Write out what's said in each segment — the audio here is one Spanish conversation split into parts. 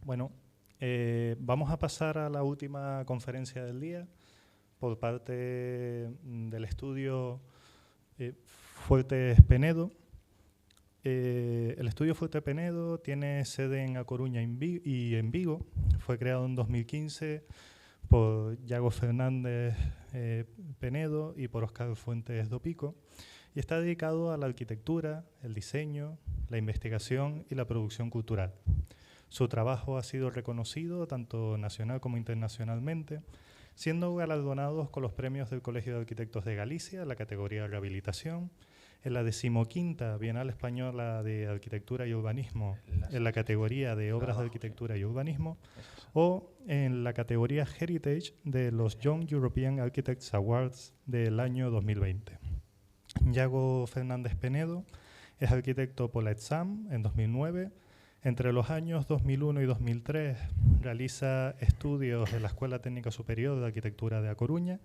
Bueno, vamos a pasar a la última conferencia del día por parte del estudio Fuertes Penedo. El estudio Fuertes Penedo tiene sede en A Coruña y en Vigo. Fue creado en 2015 por Iago Fernández Penedo y por Óscar Fuentes do Pico, y está dedicado a la arquitectura, el diseño, la investigación y la producción cultural. Su trabajo ha sido reconocido tanto nacional como internacionalmente, siendo galardonados con los premios del Colegio de Arquitectos de Galicia en la categoría de rehabilitación, en la 15ª Bienal Española de Arquitectura y Urbanismo en la categoría de Obras de Arquitectura y Urbanismo, o en la categoría Heritage de los Young European Architects Awards del año 2020. Iago Fernández Penedo es arquitecto por la ETSAM en 2009. Entre los años 2001 y 2003 realiza estudios en la Escuela Técnica Superior de Arquitectura de A Coruña,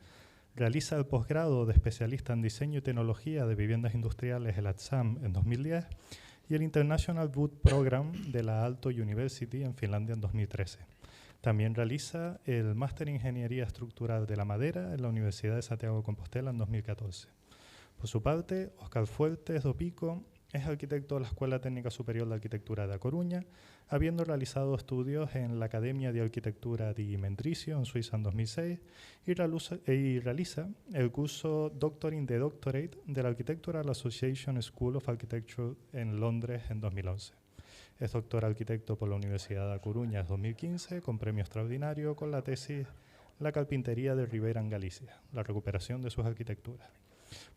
realiza el posgrado de especialista en diseño y tecnología de viviendas industriales en la ETSAM en 2010 y el International Wood Program de la Aalto University en Finlandia en 2013. También realiza el Máster en Ingeniería Estructural de la Madera en la Universidad de Santiago de Compostela en 2014. Por su parte, Óscar Fuertes do Pico es arquitecto de la Escuela Técnica Superior de Arquitectura de A Coruña, habiendo realizado estudios en la Academia de Arquitectura di Mendrisio en Suiza en 2006 y realiza el curso Doctor in the Doctorate de la Architectural Association School of Architecture en Londres en 2011. Es doctor arquitecto por la Universidad de A Coruña en 2015, con premio extraordinario con la tesis La carpintería de Ribera en Galicia, la recuperación de sus arquitecturas,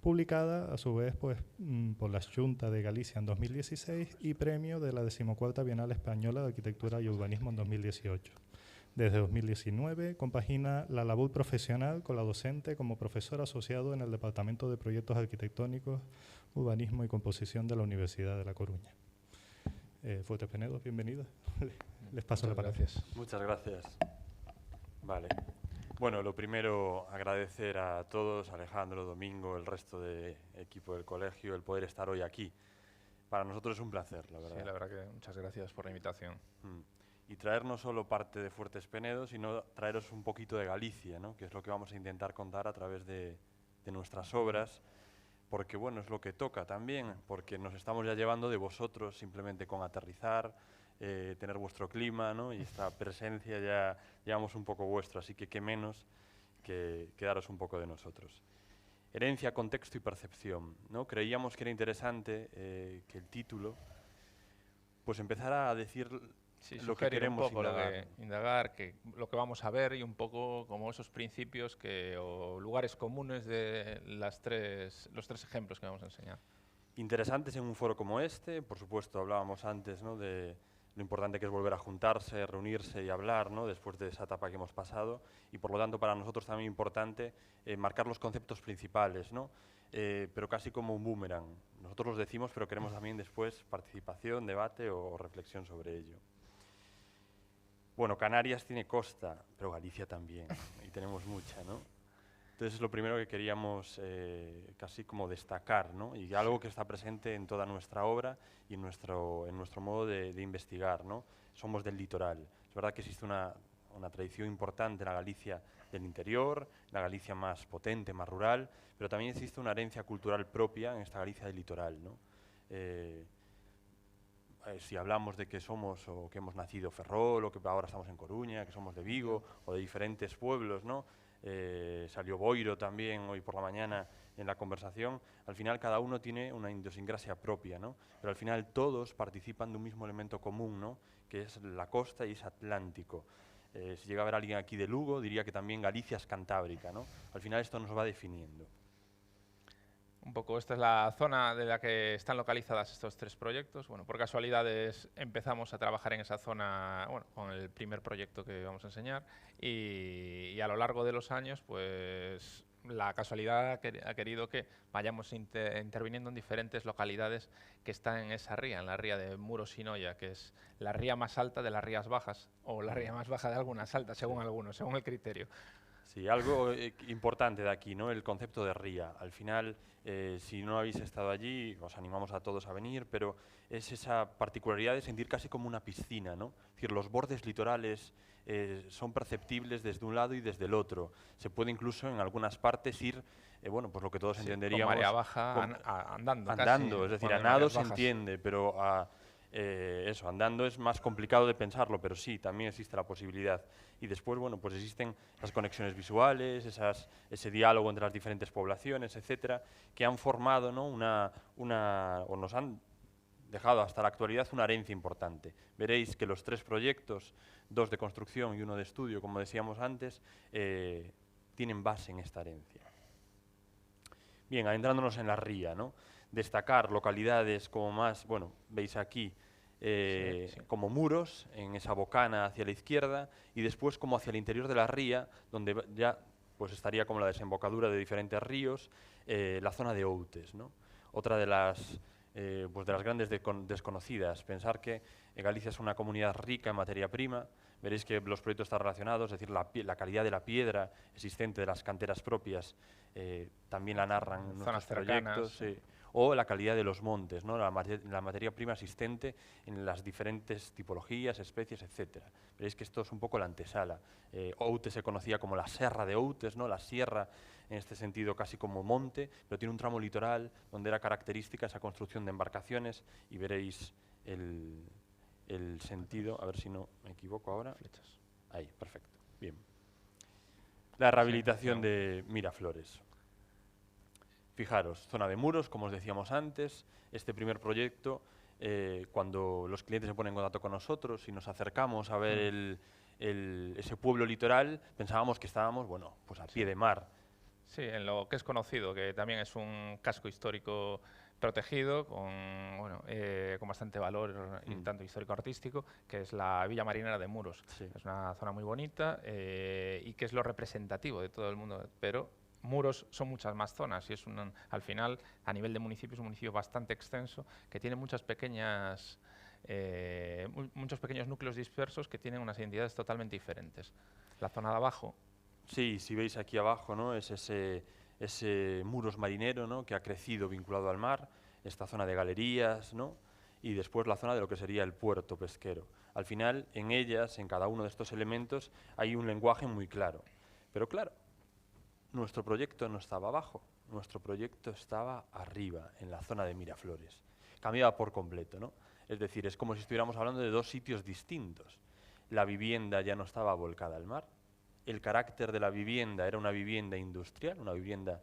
publicada a su vez por la Xunta de Galicia en 2016 y premio de la 14ª Bienal Española de Arquitectura y Urbanismo en 2018. Desde 2019 compagina la labor profesional con la docente como profesor asociado en el Departamento de Proyectos Arquitectónicos, Urbanismo y Composición de la Universidad de La Coruña. Fuertes Penedo, bienvenido. Les paso la palabra. Muchas gracias. Vale. Bueno, lo primero, agradecer a todos, Alejandro, Domingo, el resto del equipo del colegio, el poder estar hoy aquí. Para nosotros es un placer, la verdad. Sí, la verdad que muchas gracias por la invitación. Y traer no solo parte de Fuertes Penedo, sino traeros un poquito de Galicia, ¿no? Que es lo que vamos a intentar contar a través de nuestras obras, porque bueno, es lo que toca también, porque nos estamos ya llevando de vosotros simplemente con aterrizar, tener vuestro clima, ¿no? Y esta presencia ya llevamos un poco vuestro, así que qué menos que daros un poco de nosotros. Herencia, contexto y percepción, ¿no? Creíamos que era interesante que el título pues empezara a decir lo que queremos un poco, indagar. lo que vamos a ver y un poco como esos principios o lugares comunes de los tres ejemplos que vamos a enseñar. Interesantes en un foro como este, por supuesto hablábamos antes, ¿no? De lo importante que es volver a juntarse, reunirse y hablar, ¿no? Después de esa etapa que hemos pasado, y por lo tanto para nosotros también importante marcar los conceptos principales, ¿no? Pero casi como un boomerang. Nosotros los decimos, pero queremos también después participación, debate o reflexión sobre ello. Bueno, Canarias tiene costa, pero Galicia también, y tenemos mucha, ¿no? Entonces es lo primero que queríamos casi como destacar, ¿no? Y algo que está presente en toda nuestra obra y en nuestro modo de investigar, ¿no? Somos del litoral. Es verdad que existe una tradición importante en la Galicia del interior, la Galicia más potente, más rural, pero también existe una herencia cultural propia en esta Galicia del litoral, ¿no? Si hablamos de que somos o que hemos nacido en Ferrol o que ahora estamos en Coruña, que somos de Vigo o de diferentes pueblos, ¿no? Salió Boiro también hoy por la mañana en la conversación. Al final cada uno tiene una idiosincrasia propia, ¿no? Pero al final todos participan de un mismo elemento común, ¿no? Que es la costa y es Atlántico. Si llega a haber alguien aquí de Lugo, diría que también Galicia es cantábrica, ¿no? Al final esto nos va definiendo. Un poco, esta es la zona de la que están localizadas estos tres proyectos. Bueno, por casualidades empezamos a trabajar en esa zona, bueno, con el primer proyecto que vamos a enseñar y a lo largo de los años, pues la casualidad ha querido que vayamos interviniendo en diferentes localidades que están en esa ría, en la ría de Muros y Noia, que es la ría más alta de las rías bajas o la ría más baja de algunas altas, según algunos, según el criterio. Sí, algo importante de aquí, ¿no? El concepto de ría. Al final, si no habéis estado allí, os animamos a todos a venir, pero es esa particularidad de sentir casi como una piscina, ¿no? Es decir, los bordes litorales son perceptibles desde un lado y desde el otro. Se puede incluso en algunas partes ir, bueno, pues lo que todos Sí, entenderíamos... con marea baja, andando andando, casi, es decir, cuando a hay nado mareas se bajas. entiende, pero eso, andando es más complicado de pensarlo, pero sí, también existe la posibilidad. Y después, bueno, pues existen esas conexiones visuales, ese diálogo entre las diferentes poblaciones, etcétera, que han formado, ¿no? o nos han dejado hasta la actualidad una herencia importante. Veréis que los 3 proyectos, 2 de construcción y 1 de estudio, como decíamos antes, tienen base en esta herencia. Bien, adentrándonos en la ría, ¿no? Destacar localidades como más, bueno, veis aquí, como muros, en esa bocana hacia la izquierda, y después como hacia el interior de la ría, donde ya pues estaría como la desembocadura de diferentes ríos, la zona de Outes, ¿no? Otra de las grandes desconocidas. Pensar que Galicia es una comunidad rica en materia prima. Veréis que los proyectos están relacionados, es decir, la calidad de la piedra existente de las canteras propias también la narran en nuestros proyectos. O la calidad de los montes, ¿no? la materia prima existente en las diferentes tipologías, especies, etc. Veréis que esto es un poco la antesala. Outes se conocía como la Serra de Outes, ¿no? La sierra en este sentido casi como monte, pero tiene un tramo litoral donde era característica esa construcción de embarcaciones y veréis el sentido, a ver si no me equivoco ahora. Flechas. Ahí, perfecto. Bien. La rehabilitación de Miraflores. Fijaros, zona de muros, como os decíamos antes, este primer proyecto, cuando los clientes se ponen en contacto con nosotros y nos acercamos a ver ese pueblo litoral, pensábamos que estábamos, bueno, pues a pie de mar. Sí, en lo que es conocido, que también es un casco histórico protegido con bastante valor, tanto histórico-artístico, que es la Villa Marinera de Muros. Sí. Es una zona muy bonita y que es lo representativo de todo el mundo, pero Muros son muchas más zonas y es al final, a nivel de municipio, es un municipio bastante extenso que tiene muchos pequeños núcleos dispersos que tienen unas identidades totalmente diferentes. La zona de abajo... Sí, si veis aquí abajo, ¿no? Es ese Muros marinero, ¿no? Que ha crecido vinculado al mar, esta zona de galerías, ¿no? Y después la zona de lo que sería el puerto pesquero. Al final, en ellas, en cada uno de estos elementos, hay un lenguaje muy claro. Pero claro, nuestro proyecto no estaba abajo, nuestro proyecto estaba arriba, en la zona de Miraflores. Cambiaba por completo, ¿no? Es decir, es como si estuviéramos hablando de 2 sitios distintos. La vivienda ya no estaba volcada al mar, el carácter de la vivienda era una vivienda industrial, una vivienda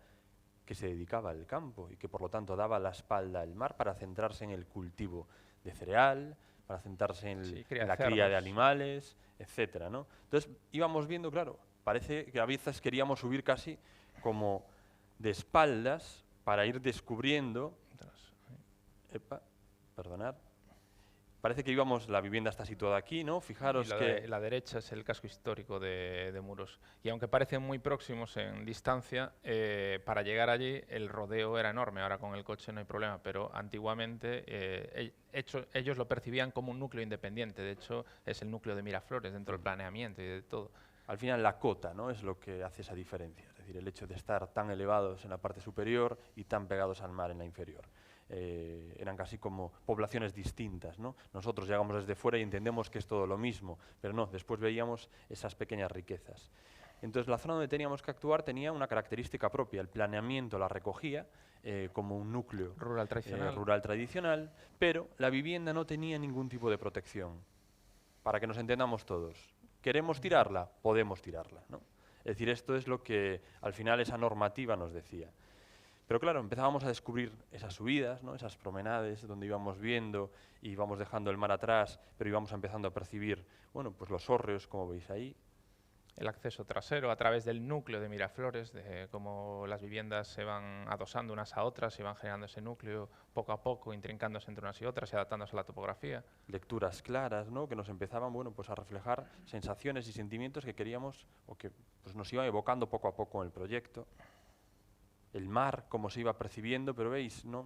que se dedicaba al campo y que por lo tanto daba la espalda al mar para centrarse en el cultivo de cereal, para centrarse en la cría de animales, etcétera, ¿no? Entonces íbamos viendo, claro, parece que a veces queríamos subir casi como de espaldas para ir descubriendo... perdonad. Parece que la vivienda está situada aquí, ¿no? Fijaros que... La derecha es el casco histórico de Muros. Y aunque parecen muy próximos en distancia, para llegar allí el rodeo era enorme. Ahora con el coche no hay problema, pero antiguamente ellos lo percibían como un núcleo independiente. De hecho, es el núcleo de Miraflores dentro del planeamiento y de todo. Al final la cota, ¿no? Es lo que hace esa diferencia. Es decir, el hecho de estar tan elevados en la parte superior y tan pegados al mar en la inferior. Eran casi como poblaciones distintas, ¿no? Nosotros llegamos desde fuera y entendemos que es todo lo mismo, pero no, después veíamos esas pequeñas riquezas. Entonces la zona donde teníamos que actuar tenía una característica propia, el planeamiento la recogía como un núcleo rural tradicional, pero la vivienda no tenía ningún tipo de protección. Para que nos entendamos todos, ¿queremos tirarla? Podemos tirarla, ¿no? Es decir, esto es lo que al final esa normativa nos decía. Pero claro, empezábamos a descubrir esas subidas, ¿no? Esas promenades donde íbamos viendo y íbamos dejando el mar atrás, pero íbamos empezando a percibir, bueno, pues los hórreos, como veis ahí. El acceso trasero a través del núcleo de Miraflores, de cómo las viviendas se van adosando unas a otras y van generando ese núcleo poco a poco, intrincándose entre unas y otras y adaptándose a la topografía. Lecturas claras, ¿no? Que nos empezaban, bueno, pues a reflejar sensaciones y sentimientos que queríamos o que pues, nos iban evocando poco a poco en el proyecto. El mar, cómo se iba percibiendo, pero veis, no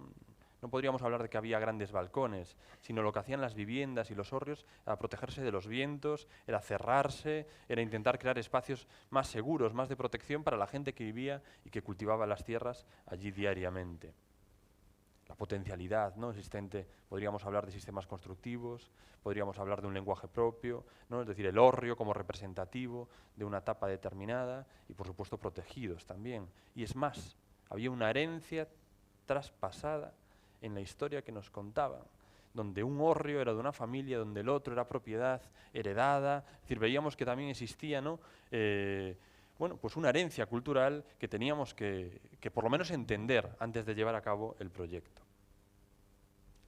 No podríamos hablar de que había grandes balcones, sino lo que hacían las viviendas y los hórreos era protegerse de los vientos, era cerrarse, era intentar crear espacios más seguros, más de protección para la gente que vivía y que cultivaba las tierras allí diariamente. La potencialidad, ¿no?, existente, podríamos hablar de sistemas constructivos, podríamos hablar de un lenguaje propio, ¿no?, es decir, el hórreo como representativo de una etapa determinada y, por supuesto, protegidos también. Y es más, había una herencia traspasada en la historia que nos contaban, donde un hórreo era de una familia, donde el otro era propiedad heredada. Es decir, veíamos que también existía, ¿no?, bueno, pues una herencia cultural que teníamos que por lo menos entender antes de llevar a cabo el proyecto.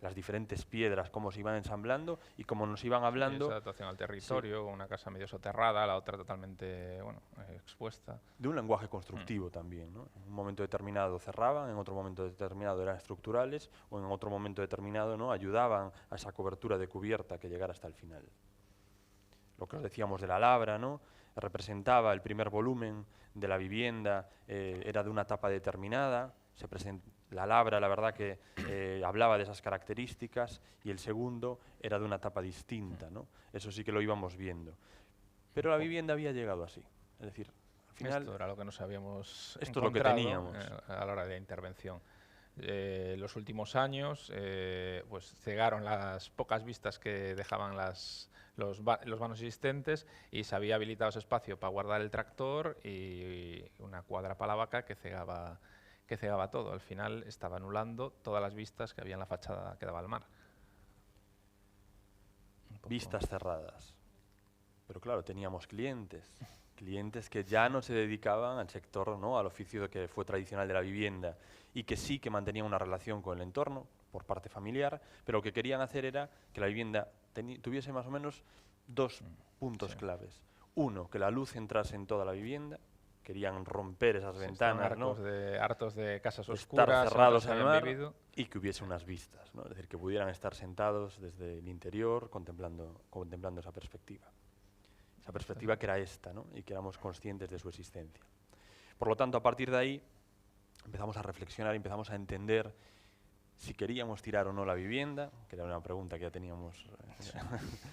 Las diferentes piedras, cómo se iban ensamblando y cómo nos iban hablando. Esa adaptación al territorio, una casa medio soterrada, la otra totalmente expuesta. De un lenguaje constructivo también, ¿no? En un momento determinado cerraban, en otro momento determinado eran estructurales o en otro momento determinado, ¿no?, ayudaban a esa cobertura de cubierta que llegara hasta el final. Lo que os decíamos de la labra, ¿no?, representaba el primer volumen de la vivienda, era de una etapa determinada, la labra, la verdad que hablaba de esas características, y el segundo era de una etapa distinta, ¿no? Eso sí que lo íbamos viendo. Pero la vivienda había llegado así, es decir, al final... Esto era lo que nos habíamos esto es lo que encontrado teníamos. A la hora de la intervención. Los últimos años pues cegaron las pocas vistas que dejaban los vanos existentes, y se había habilitado ese espacio para guardar el tractor y una cuadra para la vaca que cegaba todo. Al final estaba anulando todas las vistas que había en la fachada que daba al mar. Vistas cerradas. Pero claro, teníamos clientes que ya no se dedicaban al sector, ¿no?, al oficio que fue tradicional de la vivienda, y que sí que mantenían una relación con el entorno por parte familiar, pero lo que querían hacer era que la vivienda tuviese más o menos dos puntos claves. Uno, que la luz entrase en toda la vivienda. Querían romper esas ventanas, ¿no?, hartos de casas oscuras, estar cerrados al mar vivido, y que hubiese unas vistas, ¿no?, es decir, que pudieran estar sentados desde el interior contemplando esa perspectiva. Esa perspectiva que era esta, ¿no?, y que éramos conscientes de su existencia. Por lo tanto, a partir de ahí empezamos a reflexionar y empezamos a entender si queríamos tirar o no la vivienda, que era una pregunta que ya teníamos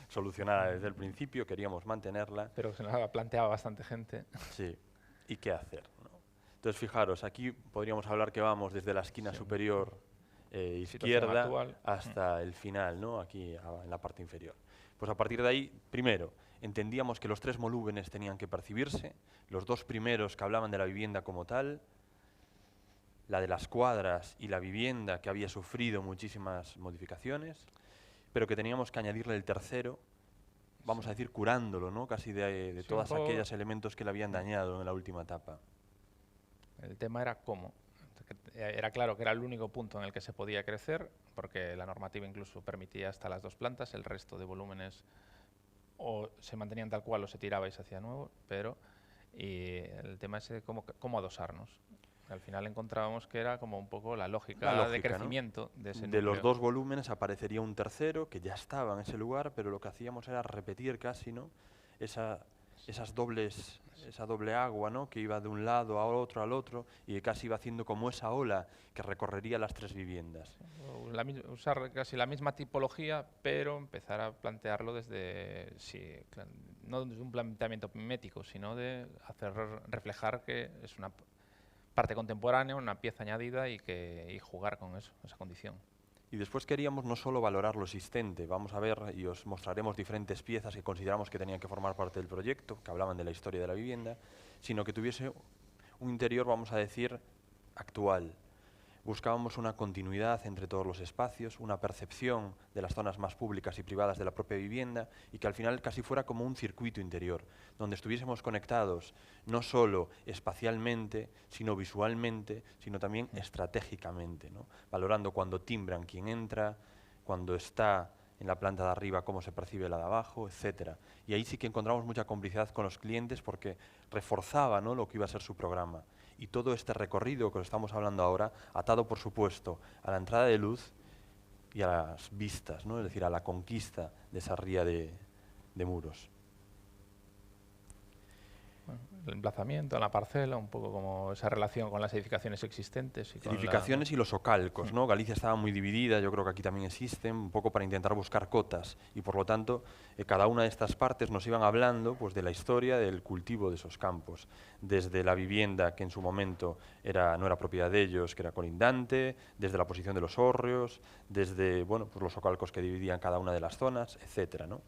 solucionada desde el principio, queríamos mantenerla. Pero se nos la planteaba bastante gente. Sí, ¿y qué hacer, ¿no? Entonces, fijaros, aquí podríamos hablar que vamos desde la esquina superior izquierda hasta el final, ¿no?, aquí en la parte inferior. Pues a partir de ahí, primero, entendíamos que los tres volúmenes tenían que percibirse, los dos primeros que hablaban de la vivienda como tal, la de las cuadras y la vivienda que había sufrido muchísimas modificaciones, pero que teníamos que añadirle el tercero, vamos a decir curándolo, ¿no?, casi de todos aquellos elementos que le habían dañado en la última etapa. El tema era cómo. Era claro que era el único punto en el que se podía crecer, porque la normativa incluso permitía hasta las 2 plantas, el resto de volúmenes o se mantenían tal cual o se tiraba y se hacía nuevo, y el tema es cómo adosarnos. Al final encontrábamos que era como un poco la lógica de crecimiento, ¿no?, de ese núcleo. De los dos volúmenes aparecería un tercero que ya estaba en ese lugar, pero lo que hacíamos era repetir casi, ¿no?, esa doble agua, ¿no?, que iba de un lado al otro, y que casi iba haciendo como esa ola que recorrería las tres viviendas. Usar casi la misma tipología, pero empezar a plantearlo desde, no desde un planteamiento mimético, sino de hacer reflejar que es una parte contemporánea, una pieza añadida, y jugar con eso, esa condición. Y después queríamos no solo valorar lo existente, vamos a ver y os mostraremos diferentes piezas que consideramos que tenían que formar parte del proyecto, que hablaban de la historia de la vivienda, sino que tuviese un interior, vamos a decir, actual. Buscábamos una continuidad entre todos los espacios, una percepción de las zonas más públicas y privadas de la propia vivienda, y que al final casi fuera como un circuito interior, donde estuviésemos conectados no solo espacialmente, sino visualmente, sino también estratégicamente, ¿no?, valorando cuando timbran quién entra, cuando está en la planta de arriba cómo se percibe la de abajo, etcétera. Y ahí sí que encontramos mucha complicidad con los clientes, porque reforzaba, ¿no?, lo que iba a ser su programa. Y todo este recorrido que os estamos hablando ahora, atado por supuesto a la entrada de luz y a las vistas, ¿no?, es decir, a la conquista de esa ría de muros. Bueno, el emplazamiento, en la parcela, un poco como esa relación con las edificaciones existentes. Edificaciones y los socalcos, ¿no? Galicia estaba muy dividida, yo creo que aquí también existen, un poco para intentar buscar cotas, y por lo tanto cada una de estas partes nos iban hablando pues, de la historia del cultivo de esos campos, desde la vivienda que en su momento no era propiedad de ellos, que era colindante, desde la posición de los hórreos, desde bueno, pues los socalcos que dividían cada una de las zonas, etcétera, ¿no?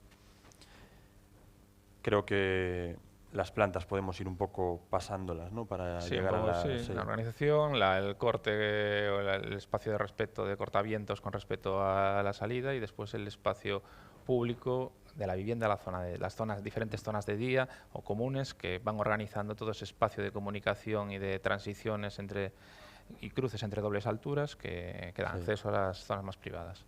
Creo que las plantas podemos ir un poco pasándolas, ¿no? Para llegar a la organización, el corte, o el espacio de respeto de cortavientos con respecto a la salida, y después el espacio público de la vivienda, las diferentes zonas de día o comunes que van organizando todo ese espacio de comunicación y de transiciones y cruces entre dobles alturas que dan acceso a las zonas más privadas.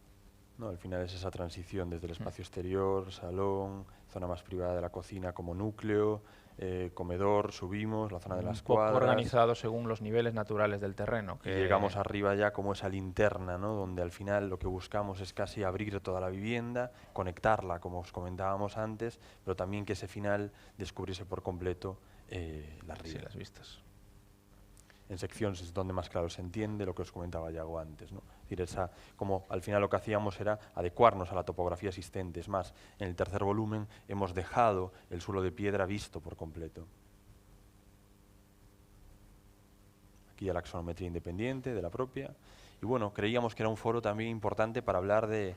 No, al final es esa transición desde el espacio exterior, salón, zona más privada de la cocina como núcleo, comedor, subimos, la zona de las cuadras. Un poco organizado según los niveles naturales del terreno. Y llegamos arriba ya como esa linterna, ¿no? Donde al final lo que buscamos es casi abrir toda la vivienda, conectarla, como os comentábamos antes, pero también que ese final descubriese por completo las rías. Sí, las vistas. En secciones es donde más claro se entiende lo que os comentaba Yago antes, ¿no? Es decir, como al final lo que hacíamos era adecuarnos a la topografía existente. Es más, en el tercer volumen hemos dejado el suelo de piedra visto por completo. Aquí ya la axonometría independiente de la propia. Y bueno, creíamos que era un foro también importante para hablar de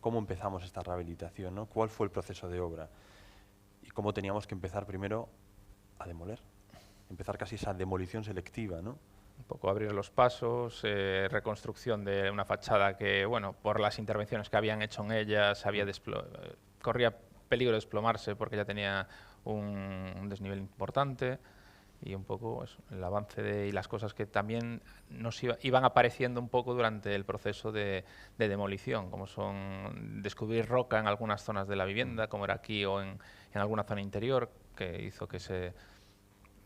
cómo empezamos esta rehabilitación, ¿no? Cuál fue el proceso de obra y cómo teníamos que empezar primero a demoler. Empezar casi esa demolición selectiva, ¿no? Un poco abrir los pasos, reconstrucción de una fachada que, bueno, por las intervenciones que habían hecho en ella, corría peligro de desplomarse porque ya tenía un desnivel importante, y un poco eso, el avance y las cosas que también nos iban apareciendo un poco durante el proceso de demolición, como son descubrir roca en algunas zonas de la vivienda, como era aquí, o en alguna zona interior, que hizo que se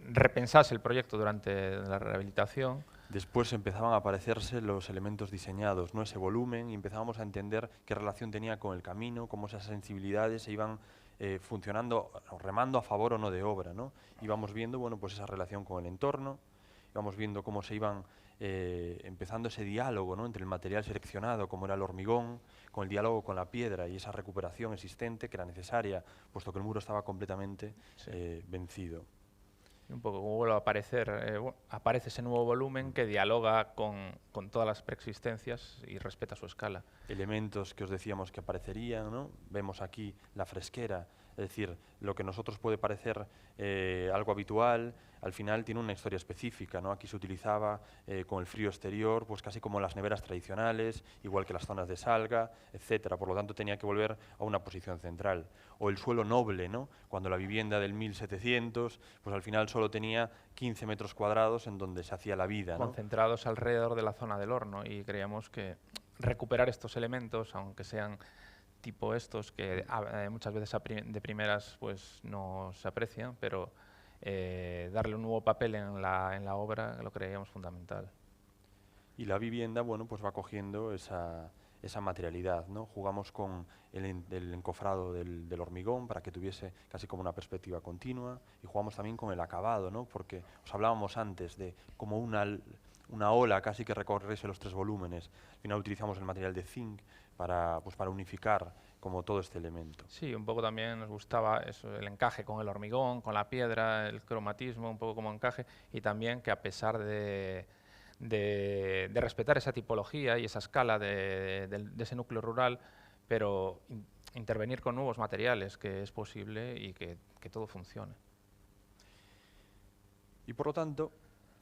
repensase el proyecto durante la rehabilitación. Después empezaban a aparecerse los elementos diseñados, ¿no? Ese volumen, y empezábamos a entender qué relación tenía con el camino, cómo esas sensibilidades se iban funcionando, remando a favor o no de obra, ¿no? Íbamos viendo, bueno, pues esa relación con el entorno, íbamos viendo cómo se iban empezando ese diálogo, ¿no? Entre el material seleccionado, como era el hormigón, con el diálogo con la piedra y esa recuperación existente que era necesaria, puesto que el muro estaba completamente vencido. Un poco como vuelve a aparecer, aparece ese nuevo volumen que dialoga con todas las preexistencias y respeta su escala. Elementos que os decíamos que aparecerían, ¿no? Vemos aquí la fresquera, es decir, lo que a nosotros puede parecer algo habitual, al final tiene una historia específica, ¿no? Aquí se utilizaba con el frío exterior, pues casi como las neveras tradicionales, igual que las zonas de salga, etcétera. Por lo tanto, tenía que volver a una posición central. O el suelo noble, ¿no? Cuando la vivienda del 1700, pues al final solo tenía 15 metros cuadrados en donde se hacía la vida, ¿no? Concentrados alrededor de la zona del horno, y creíamos que recuperar estos elementos, aunque sean tipo estos, que muchas veces de primeras pues no se aprecian, pero darle un nuevo papel en la obra lo creíamos fundamental. Y la vivienda, bueno, pues va cogiendo esa materialidad, ¿no? Jugamos con el encofrado del hormigón para que tuviese casi como una perspectiva continua, y jugamos también con el acabado, ¿no? Porque os hablábamos antes de como una ola casi que recorriese los 3 volúmenes. Al final utilizamos el material de zinc para unificar como todo este elemento. Sí, un poco también nos gustaba eso, el encaje con el hormigón, con la piedra, el cromatismo, un poco como encaje, y también que a pesar de respetar esa tipología y esa escala de ese núcleo rural, pero intervenir con nuevos materiales, que es posible, y que todo funcione. Y por lo tanto,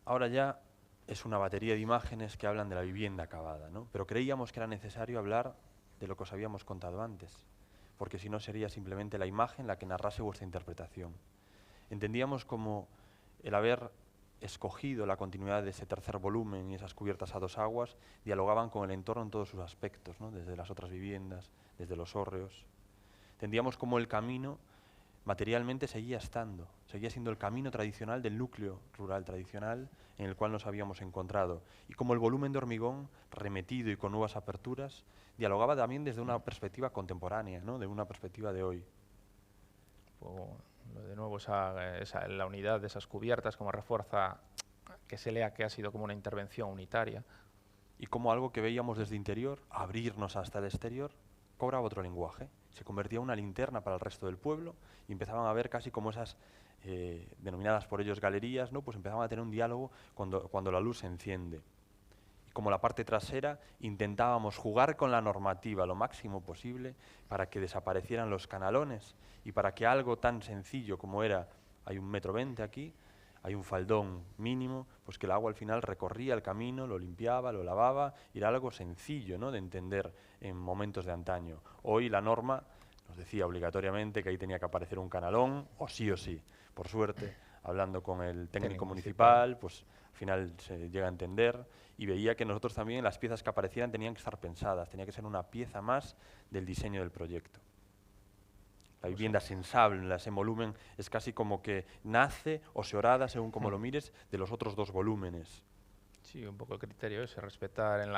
ahora ya es una batería de imágenes que hablan de la vivienda acabada, ¿no? Pero creíamos que era necesario hablar de lo que os habíamos contado antes, porque si no sería simplemente la imagen la que narrase vuestra interpretación. Entendíamos como el haber escogido la continuidad de ese tercer volumen y esas cubiertas a 2 aguas dialogaban con el entorno en todos sus aspectos, ¿no? Desde las otras viviendas, desde los hórreos. Entendíamos como el camino materialmente seguía siendo el camino tradicional del núcleo rural tradicional en el cual nos habíamos encontrado, y como el volumen de hormigón remetido y con nuevas aperturas dialogaba también desde una perspectiva contemporánea, ¿no? De una perspectiva de hoy. de nuevo la unidad de esas cubiertas como refuerza que se lea que ha sido como una intervención unitaria. Y como algo que veíamos desde interior, abrirnos hasta el exterior, cobraba otro lenguaje. Se convertía en una linterna para el resto del pueblo y empezaban a ver casi como esas denominadas por ellos galerías, ¿no? Pues empezaban a tener un diálogo cuando la luz se enciende. Y como la parte trasera, intentábamos jugar con la normativa lo máximo posible para que desaparecieran los canalones y para que algo tan sencillo como era, hay 1,20 m aquí, hay un faldón mínimo, pues que el agua al final recorría el camino, lo limpiaba, lo lavaba, y era algo sencillo, ¿no?, de entender en momentos de antaño. Hoy la norma nos decía obligatoriamente que ahí tenía que aparecer un canalón, o sí. Por suerte, hablando con el técnico municipal, pues al final se llega a entender, y veía que nosotros también las piezas que aparecieran tenían que estar pensadas, tenía que ser una pieza más del diseño del proyecto. La vivienda sensables en volumen es casi como que nace o se orada, según como lo mires, de los otros 2 volúmenes. Sí, un poco el criterio es respetar en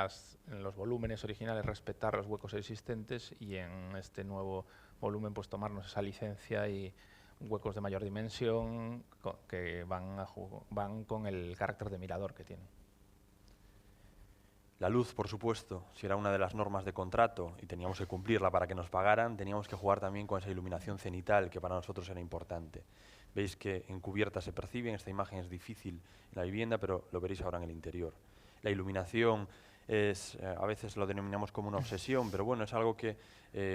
los volúmenes originales, respetar los huecos existentes, y en este nuevo volumen pues tomarnos esa licencia y huecos de mayor dimensión que van con el carácter de mirador que tienen. La luz, por supuesto, si era una de las normas de contrato y teníamos que cumplirla para que nos pagaran, teníamos que jugar también con esa iluminación cenital que para nosotros era importante. Veis que en cubierta se perciben, esta imagen es difícil en la vivienda, pero lo veréis ahora en el interior. La iluminación es, a veces lo denominamos como una obsesión, pero bueno, es algo que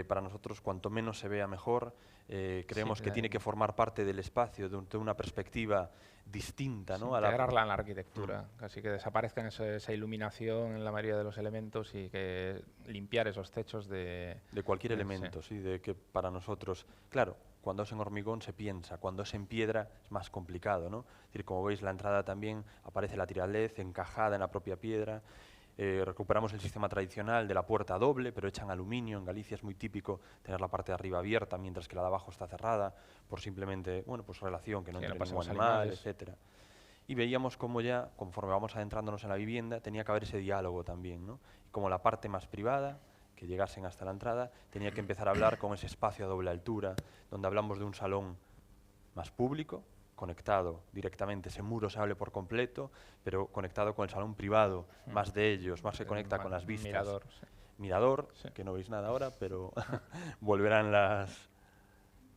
para nosotros cuanto menos se vea mejor. Creemos que tiene que formar parte del espacio, de una perspectiva distinta, ¿no? Integrarla en la arquitectura, casi que desaparezca esa iluminación en la mayoría de los elementos y que limpiar esos techos de cualquier elemento, sí, de que para nosotros, claro, cuando es en hormigón se piensa, cuando es en piedra es más complicado, ¿no? Es decir, como veis, la entrada también aparece la tiralez encajada en la propia piedra. Recuperamos el sistema tradicional de la puerta doble, pero hecha en aluminio. En Galicia es muy típico tener la parte de arriba abierta mientras que la de abajo está cerrada, por simplemente, bueno, pues relación, que no entre ningún animal, etcétera. Y veíamos cómo ya, conforme vamos adentrándonos en la vivienda, tenía que haber ese diálogo también, ¿no? Y como la parte más privada, que llegasen hasta la entrada, tenía que empezar a hablar con ese espacio a doble altura, donde hablamos de un salón más público, conectado directamente, ese muro se abre por completo, pero conectado con el salón privado, más de ellos, más se conecta con las vistas. Mirador, Mirador, que no veis nada ahora, pero volverán las...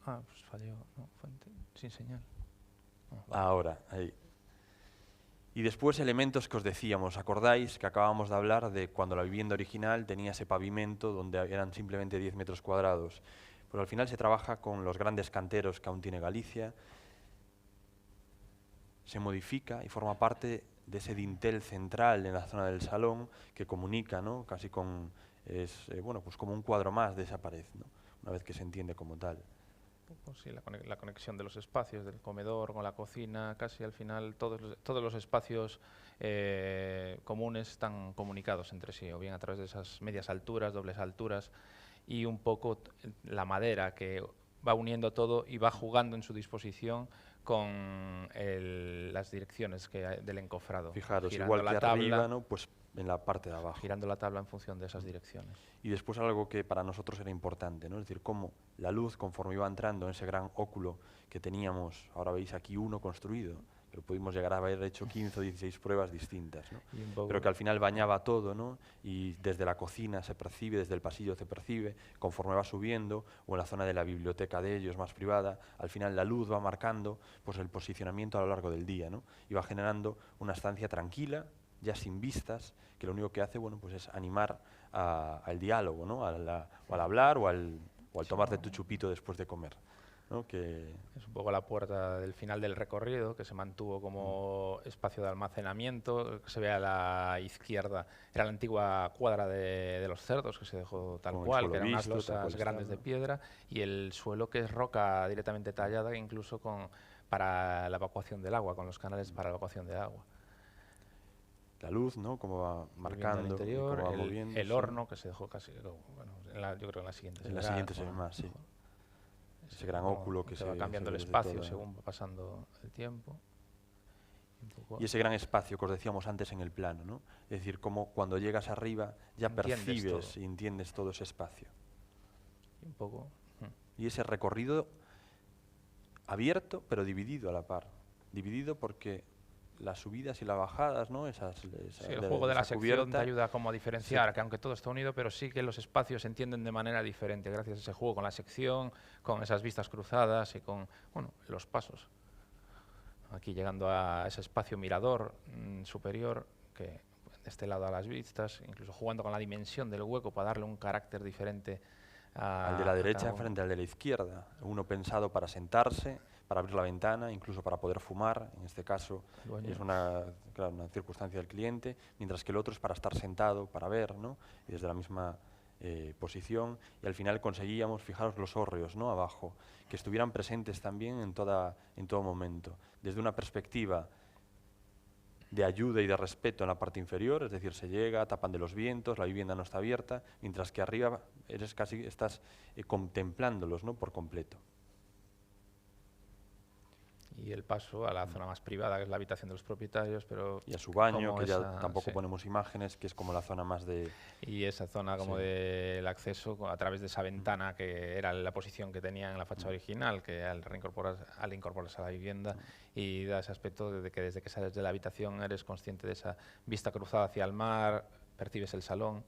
pues falló, no, fuente, sin señal. Ahora, ahí. Y después elementos que os decíamos, ¿acordáis que acabamos de hablar de cuando la vivienda original tenía ese pavimento donde eran simplemente 10 metros cuadrados? Pues al final se trabaja con los grandes canteros que aún tiene Galicia, se modifica y forma parte de ese dintel central en la zona del salón que comunica, ¿no? Casi con, bueno, pues como un cuadro más de esa pared, ¿no? Una vez que se entiende como tal. Pues sí, la conexión de los espacios, del comedor con la cocina, casi al final todos los espacios comunes están comunicados entre sí, o bien a través de esas medias alturas, dobles alturas, y un poco la madera que va uniendo todo y va jugando en su disposición con las direcciones del encofrado. Fijaros, igual que arriba, ¿no? Pues en la parte de abajo. Girando la tabla en función de esas direcciones. Y después algo que para nosotros era importante, ¿no? Es decir, cómo la luz, conforme iba entrando en ese gran óculo que teníamos, ahora veis aquí uno construido, pero pudimos llegar a haber hecho 15 o 16 pruebas distintas, ¿no? Pero que al final bañaba todo, ¿no? Y desde la cocina se percibe, desde el pasillo se percibe, conforme va subiendo, o en la zona de la biblioteca de ellos, más privada, al final la luz va marcando pues, el posicionamiento a lo largo del día, ¿no? Y va generando una estancia tranquila, ya sin vistas, que lo único que hace, bueno, pues es animar al diálogo, ¿no? O al hablar o al tomarte tu chupito después de comer, ¿no? Que es un poco la puerta del final del recorrido, que se mantuvo como espacio de almacenamiento. Que se ve a la izquierda, era la antigua cuadra de los cerdos, que se dejó tal cual, que eran unas losas grandes de piedra, y el suelo que es roca directamente tallada, incluso para la evacuación del agua, con los canales para la evacuación de agua. La luz, ¿no? Como va marcando, el interior, cómo va moviendo, el horno que se dejó casi, bueno, yo creo que en la siguiente. En la siguiente se ve más, sí. Ese gran óculo que se va cambiando el espacio según va pasando el tiempo. Y ese gran espacio que os decíamos antes en el plano, ¿no? Es decir, como cuando llegas arriba ya percibes y entiendes todo ese espacio. Y un poco. Y ese recorrido abierto, pero dividido a la par. Dividido porque las subidas y las bajadas, ¿no? Sí, el juego de la sección te ayuda como a diferenciar, sí, que aunque todo está unido, pero sí que los espacios se entienden de manera diferente gracias a ese juego con la sección, con esas vistas cruzadas y con, bueno, los pasos. Aquí llegando a ese espacio mirador superior, que de este lado a las vistas, incluso jugando con la dimensión del hueco para darle un carácter diferente al de la derecha frente al de la izquierda. Uno pensado para sentarse, para abrir la ventana, incluso para poder fumar, en este caso es una circunstancia del cliente, mientras que el otro es para estar sentado, para ver, ¿no? Y desde la misma posición, y al final conseguíamos, fijaros los hórreos, ¿no? Abajo, que estuvieran presentes también en todo momento, desde una perspectiva de ayuda y de respeto en la parte inferior, es decir, se llega, tapan de los vientos, la vivienda no está abierta, mientras que arriba estás contemplándolos, ¿no? Por completo. Y el paso a la zona más privada, que es la habitación de los propietarios, pero... Y a su baño, que ya tampoco ponemos imágenes, que es como la zona más de... Y esa zona como del acceso a través de esa ventana, que era la posición que tenía en la fachada original, que al incorporarse a la vivienda, y da ese aspecto de que desde que sales de la habitación eres consciente de esa vista cruzada hacia el mar, percibes el salón...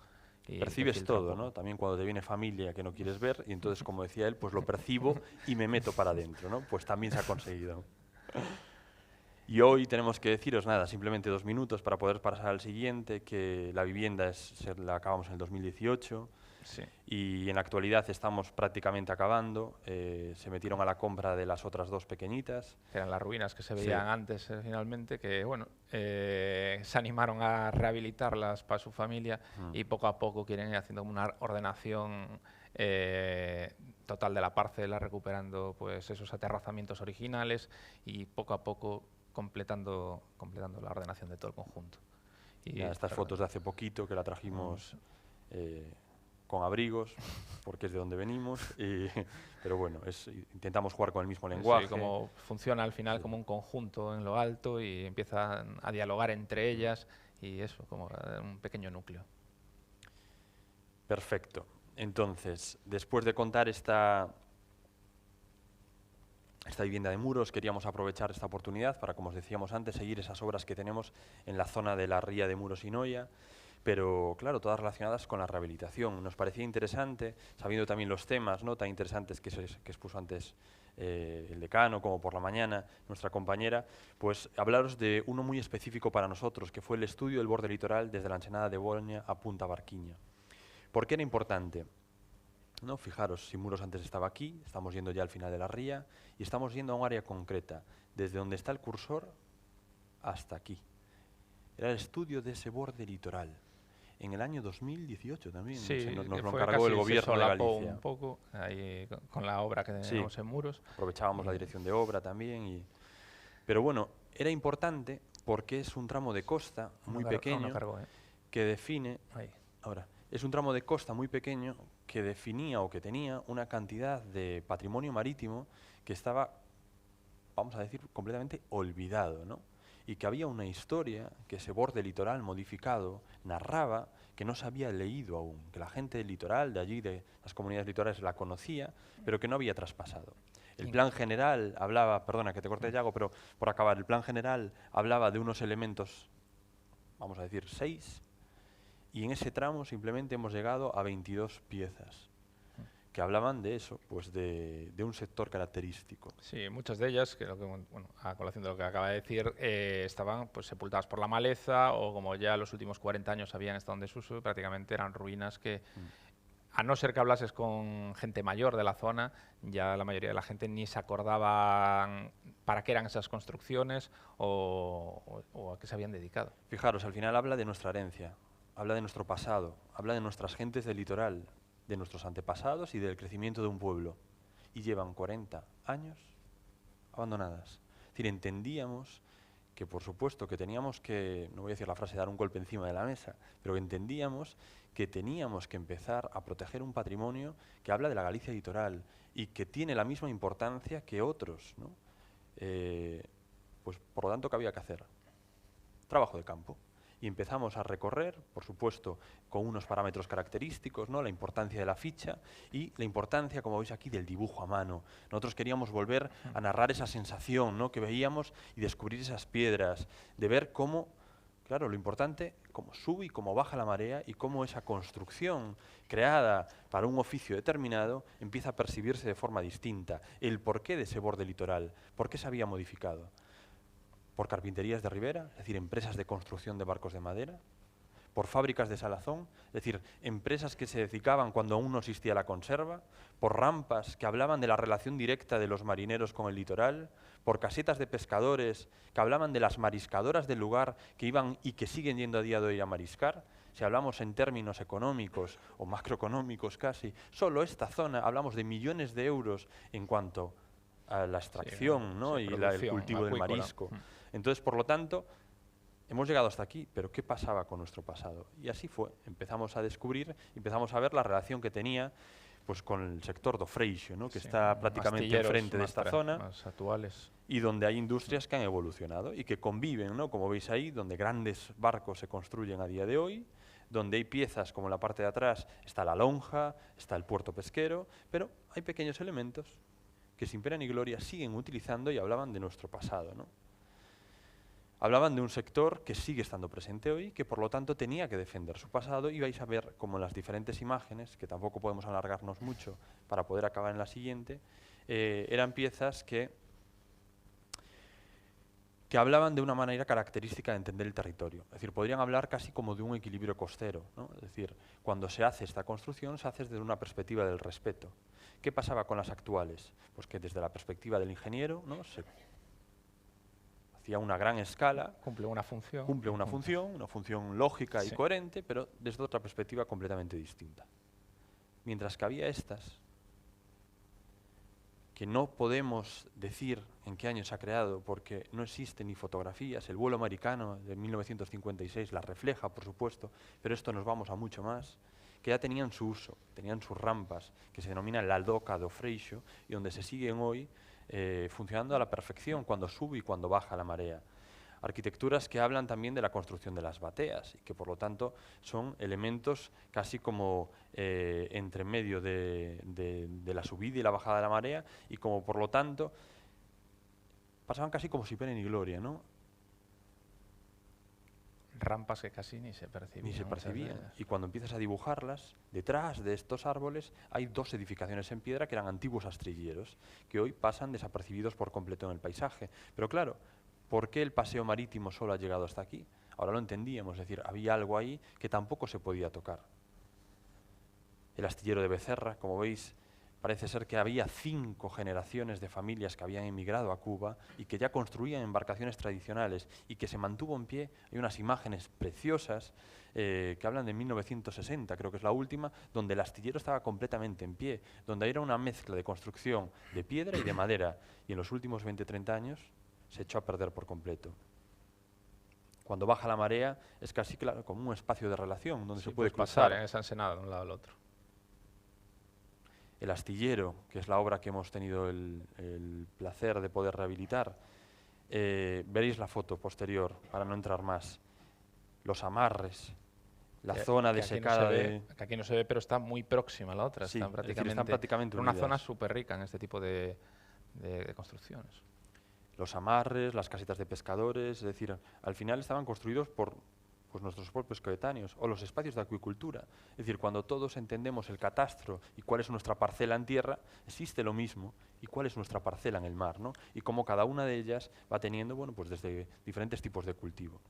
Y percibes todo, ¿no? También cuando te viene familia que no quieres ver, y entonces, como decía él, pues lo percibo y me meto para adentro, ¿no? Pues también se ha conseguido. Y hoy tenemos que deciros nada, simplemente 2 minutos para poder pasar al siguiente, que la vivienda la acabamos en el 2018, sí. Y en la actualidad estamos prácticamente acabando. Se metieron a la compra de las otras 2 pequeñitas. Que eran las ruinas que se veían antes, finalmente, que bueno, se animaron a rehabilitarlas para su familia y poco a poco quieren ir haciendo una ordenación total de la parcela, recuperando pues esos aterrazamientos originales y poco a poco completando la ordenación de todo el conjunto. Y estas fotos de hace poquito que la trajimos con abrigos, porque es de donde venimos, pero bueno, intentamos jugar con el mismo lenguaje. Sí, como funciona al final como un conjunto en lo alto y empiezan a dialogar entre ellas y eso, como un pequeño núcleo. Perfecto. Entonces, después de contar esta vivienda de muros, queríamos aprovechar esta oportunidad para, como os decíamos antes, seguir esas obras que tenemos en la zona de la ría de Muros y Noia, pero claro, todas relacionadas con la rehabilitación. Nos parecía interesante, sabiendo también los temas, ¿no?, tan interesantes que expuso antes el decano, como por la mañana nuestra compañera, pues hablaros de uno muy específico para nosotros, que fue el estudio del borde litoral desde la Ensenada de Boña a Punta Barquiña. ¿Por qué era importante? ¿No? Fijaros, si Muros antes estaba aquí, estamos yendo ya al final de la ría y estamos yendo a un área concreta, desde donde está el cursor hasta aquí. Era el estudio de ese borde litoral. En el año 2018 también, sí, nos lo encargó el gobierno de Galicia. Un poco ahí con la obra que teníamos en Muros. Aprovechábamos la dirección de obra también. Pero bueno, era importante porque es un tramo de costa muy pequeño que define... Ahora, es un tramo de costa muy pequeño que definía o que tenía una cantidad de patrimonio marítimo que estaba, vamos a decir, completamente olvidado, ¿no? Y que había una historia que ese borde litoral modificado narraba, que no se había leído aún, que la gente del litoral, de allí, de las comunidades litorales, la conocía, pero que no había traspasado. El plan general hablaba, perdona que te corte, Yago, pero por acabar, el plan general hablaba de unos elementos, vamos a decir 6, y en ese tramo simplemente hemos llegado a 22 piezas que hablaban de eso, pues de un sector característico. Sí, muchas de ellas, que a colación de lo que acaba de decir, estaban pues sepultadas por la maleza o como ya los últimos 40 años habían estado en desuso, prácticamente eran ruinas que, a no ser que hablases con gente mayor de la zona, ya la mayoría de la gente ni se acordaban para qué eran esas construcciones o a qué se habían dedicado. Fijaros, al final habla de nuestra herencia, habla de nuestro pasado, habla de nuestras gentes del litoral, de nuestros antepasados y del crecimiento de un pueblo. Y llevan 40 años abandonadas. Es decir, entendíamos que, por supuesto, que teníamos que, no voy a decir la frase dar un golpe encima de la mesa, pero entendíamos que teníamos que empezar a proteger un patrimonio que habla de la Galicia litoral y que tiene la misma importancia que otros, ¿no? Pues por lo tanto, ¿qué había que hacer? Trabajo de campo. y empezamos a recorrer, por supuesto, con unos parámetros característicos, ¿no? La importancia de la ficha y la importancia, como veis aquí, del dibujo a mano. Nosotros queríamos volver a narrar esa sensación, ¿no? Que veíamos y descubrir esas piedras, de ver cómo, claro, lo importante, cómo sube y cómo baja la marea y cómo esa construcción creada para un oficio determinado empieza a percibirse de forma distinta. El porqué de ese borde litoral, por qué se había modificado. Por carpinterías de ribera, es decir, empresas de construcción de barcos de madera, por fábricas de salazón, es decir, empresas que se dedicaban cuando aún no existía la conserva, por rampas que hablaban de la relación directa de los marineros con el litoral, por casetas de pescadores que hablaban de las mariscadoras del lugar que iban y que siguen yendo a día de hoy a mariscar. Si hablamos en términos económicos o macroeconómicos casi, solo esta zona hablamos de millones de euros en cuanto a la extracción, ¿no? Y el cultivo del marisco. Entonces, por lo tanto, hemos llegado hasta aquí, pero ¿qué pasaba con nuestro pasado? Y así fue. Empezamos a descubrir, empezamos a ver la relación que tenía pues, con el sector do Freixo, ¿no? Que está prácticamente enfrente de esta zona más actuales. Y donde hay industrias que han evolucionado y que conviven, ¿no? Como veis ahí, donde grandes barcos se construyen a día de hoy, donde hay piezas como en la parte de atrás está la lonja, está el puerto pesquero, pero hay pequeños elementos que sin pena ni gloria siguen utilizando y hablaban de nuestro pasado, ¿no? Hablaban de un sector que sigue estando presente hoy, que por lo tanto tenía que defender su pasado, y vais a ver como en las diferentes imágenes, que tampoco podemos alargarnos mucho para poder acabar en la siguiente, eran piezas que hablaban de una manera característica de entender el territorio. Es decir, podrían hablar casi como de un equilibrio costero, ¿no? Es decir, cuando se hace esta construcción, se hace desde una perspectiva del respeto. ¿Qué pasaba con las actuales? Pues que desde la perspectiva del ingeniero, ¿no? Se hacía una gran escala, cumple una función lógica y coherente, pero desde otra perspectiva completamente distinta. Mientras que había estas, que no podemos decir en qué año se ha creado porque no existen ni fotografías, el vuelo americano de 1956 la refleja, por supuesto, pero esto nos vamos a mucho más, que ya tenían su uso, tenían sus rampas, que se denominan la doca do Freixo, y donde se siguen hoy funcionando a la perfección cuando sube y cuando baja la marea. Arquitecturas que hablan también de la construcción de las bateas y que por lo tanto son elementos casi como entre medio de la subida y la bajada de la marea, y como por lo tanto pasaban casi como si pena ni gloria, ¿no? Rampas que casi ni se percibían. Y cuando empiezas a dibujarlas, detrás de estos árboles hay dos edificaciones en piedra que eran antiguos astrilleros, que hoy pasan desapercibidos por completo en el paisaje. Pero claro, ¿por qué el paseo marítimo solo ha llegado hasta aquí? Ahora lo entendíamos, es decir, había algo ahí que tampoco se podía tocar. El astillero de Becerra, como veis, parece ser que había 5 generaciones de familias que habían emigrado a Cuba y que ya construían embarcaciones tradicionales y que se mantuvo en pie. Hay unas imágenes preciosas que hablan de 1960, creo que es la última, donde el astillero estaba completamente en pie, donde era una mezcla de construcción de piedra y de madera, y en los últimos 20-30 años se echó a perder por completo. Cuando baja la marea es casi claro, como un espacio de relación donde se puede cruzar. Pasar en esa ensenada de un lado al otro. El astillero, que es la obra que hemos tenido el placer de poder rehabilitar, veréis la foto posterior, para no entrar más. Los amarres, la zona desecada que aquí no se ve, pero está muy próxima a la otra. Sí, están prácticamente unidas. Una zona súper rica en este tipo de construcciones. Los amarres, las casetas de pescadores, es decir, al final estaban construidos por nuestros propios coetáneos, o los espacios de acuicultura. Es decir, cuando todos entendemos el catastro y cuál es nuestra parcela en tierra, existe lo mismo, y cuál es nuestra parcela en el mar, ¿no? Y cómo cada una de ellas va teniendo, bueno, pues desde diferentes tipos de cultivo.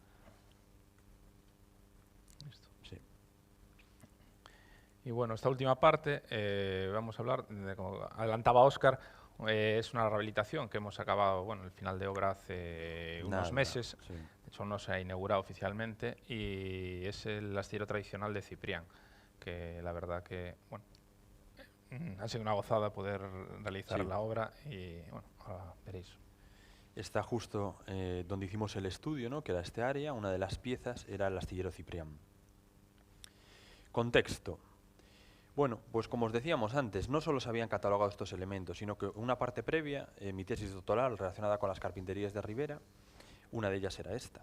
Listo. Sí. Y bueno, esta última parte, vamos a hablar, como adelantaba Óscar, es una rehabilitación que hemos acabado, bueno, el final de obra hace unos meses. Sí. De hecho, no se ha inaugurado oficialmente, y es el astillero tradicional de Ciprián, que la verdad que, bueno, ha sido una gozada poder realizar la obra, y bueno, ahora veréis. Está justo donde hicimos el estudio, ¿no? Que era este área, una de las piezas era el astillero Ciprián. Contexto. Bueno, pues como os decíamos antes, no solo se habían catalogado estos elementos, sino que una parte previa, mi tesis doctoral relacionada con las carpinterías de ribera, una de ellas era esta.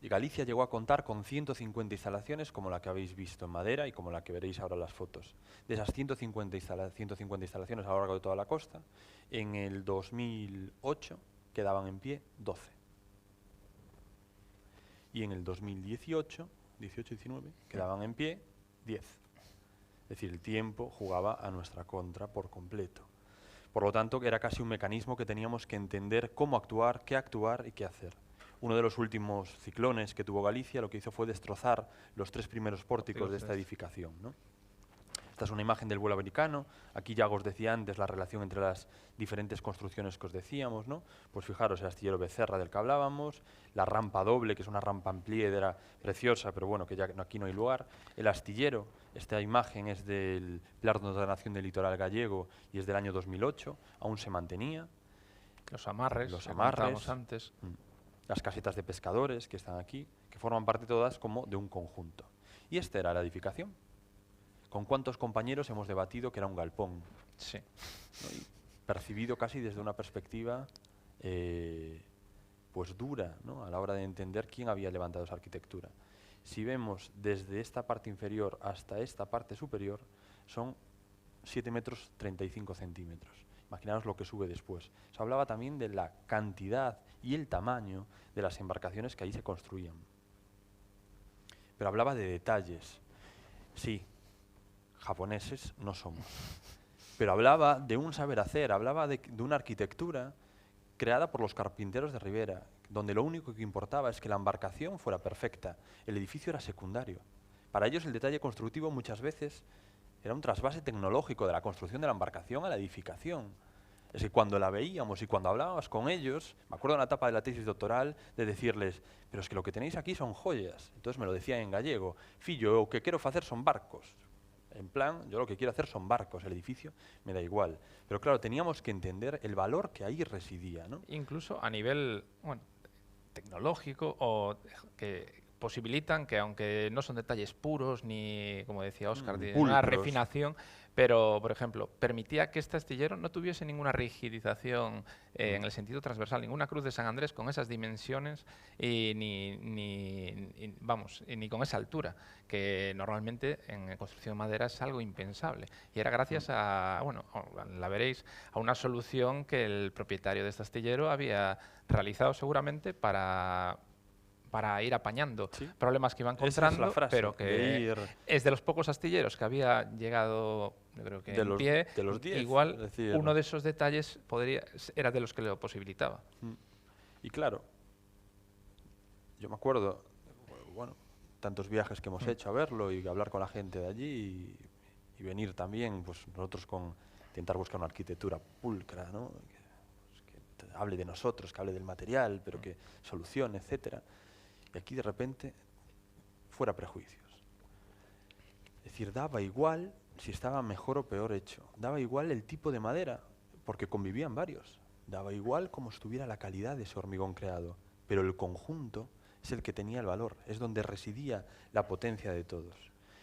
Y Galicia llegó a contar con 150 instalaciones como la que habéis visto en madera y como la que veréis ahora en las fotos. De esas 150 instalaciones a lo largo de toda la costa, en el 2008 quedaban en pie 12. Y en el 2018, 18-19, quedaban en pie 10. Es decir, el tiempo jugaba a nuestra contra por completo. Por lo tanto, era casi un mecanismo que teníamos que entender cómo actuar y qué hacer. Uno de los últimos ciclones que tuvo Galicia lo que hizo fue destrozar los 3 primeros pórticos de esta edificación, ¿no? Esta es una imagen del vuelo americano. Aquí ya os decía antes la relación entre las diferentes construcciones que os decíamos, ¿no? Pues fijaros, el astillero Becerra del que hablábamos, la rampa doble, que es una rampa en pliedra preciosa, pero bueno, que ya aquí no hay lugar. El astillero, esta imagen es del Plan de Ordenación del Litoral Gallego y es del año 2008, aún se mantenía. Los amarres, los amarres antes. Las casetas de pescadores que están aquí, que forman parte todas como de un conjunto. Y esta era la edificación. ¿Con cuántos compañeros hemos debatido que era un galpón? Sí. ¿No? Y percibido casi desde una perspectiva pues dura, ¿no? A la hora de entender quién había levantado esa arquitectura. Si vemos desde esta parte inferior hasta esta parte superior, son 7 metros 35 centímetros. Imaginaos lo que sube después. Se hablaba también de la cantidad y el tamaño de las embarcaciones que ahí se construían. Pero hablaba de detalles. Sí, japoneses no somos. Pero hablaba de un saber hacer, hablaba de una arquitectura creada por los carpinteros de Ribera, donde lo único que importaba es que la embarcación fuera perfecta. El edificio era secundario. Para ellos el detalle constructivo muchas veces era un trasvase tecnológico de la construcción de la embarcación a la edificación. Es que cuando la veíamos y cuando hablábamos con ellos, me acuerdo en la etapa de la tesis doctoral de decirles, pero es que lo que tenéis aquí son joyas. Entonces me lo decían en gallego, fillo, o que quiero hacer son barcos. En plan, yo lo que quiero hacer son barcos, el edificio me da igual. Pero claro, teníamos que entender el valor que ahí residía, ¿no? Incluso a nivel tecnológico, o que posibilitan que, aunque no son detalles puros, ni, como decía Óscar, una refinación, pero, por ejemplo, permitía que este astillero no tuviese ninguna rigidización en el sentido transversal, ninguna cruz de San Andrés con esas dimensiones y ni con esa altura, que normalmente en construcción de madera es algo impensable. Y era gracias a, bueno, la veréis, a una solución que el propietario de este astillero había realizado seguramente para ir apañando problemas que iban encontrando, pero que es de los pocos astilleros que había llegado, yo creo que en pie, de los 10, igual uno de esos detalles era de los que lo posibilitaba. Y claro, yo me acuerdo, bueno, tantos viajes que hemos hecho a verlo y hablar con la gente de allí y venir también, pues nosotros con intentar buscar una arquitectura pulcra, ¿no? Que hable de nosotros, que hable del material, pero que solucione, etcétera. Y aquí de repente, fuera prejuicios. Es decir, daba igual si estaba mejor o peor hecho. Daba igual el tipo de madera, porque convivían varios. Daba igual cómo estuviera la calidad de ese hormigón creado. Pero el conjunto es el que tenía el valor, es donde residía la potencia de todos.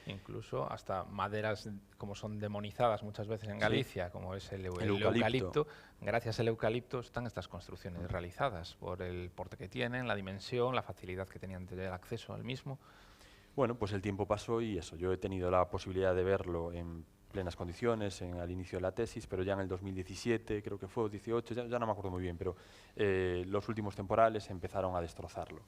Incluso hasta maderas como son demonizadas muchas veces en Galicia, como es el eucalipto. Gracias al eucalipto están estas construcciones realizadas por el porte que tienen, la dimensión, la facilidad que tenían de acceso al mismo. Bueno, pues el tiempo pasó y eso, yo he tenido la posibilidad de verlo en plenas condiciones al inicio de la tesis, pero ya en el 2017, creo que fue, o 18, ya no me acuerdo muy bien, pero los últimos temporales empezaron a destrozarlo.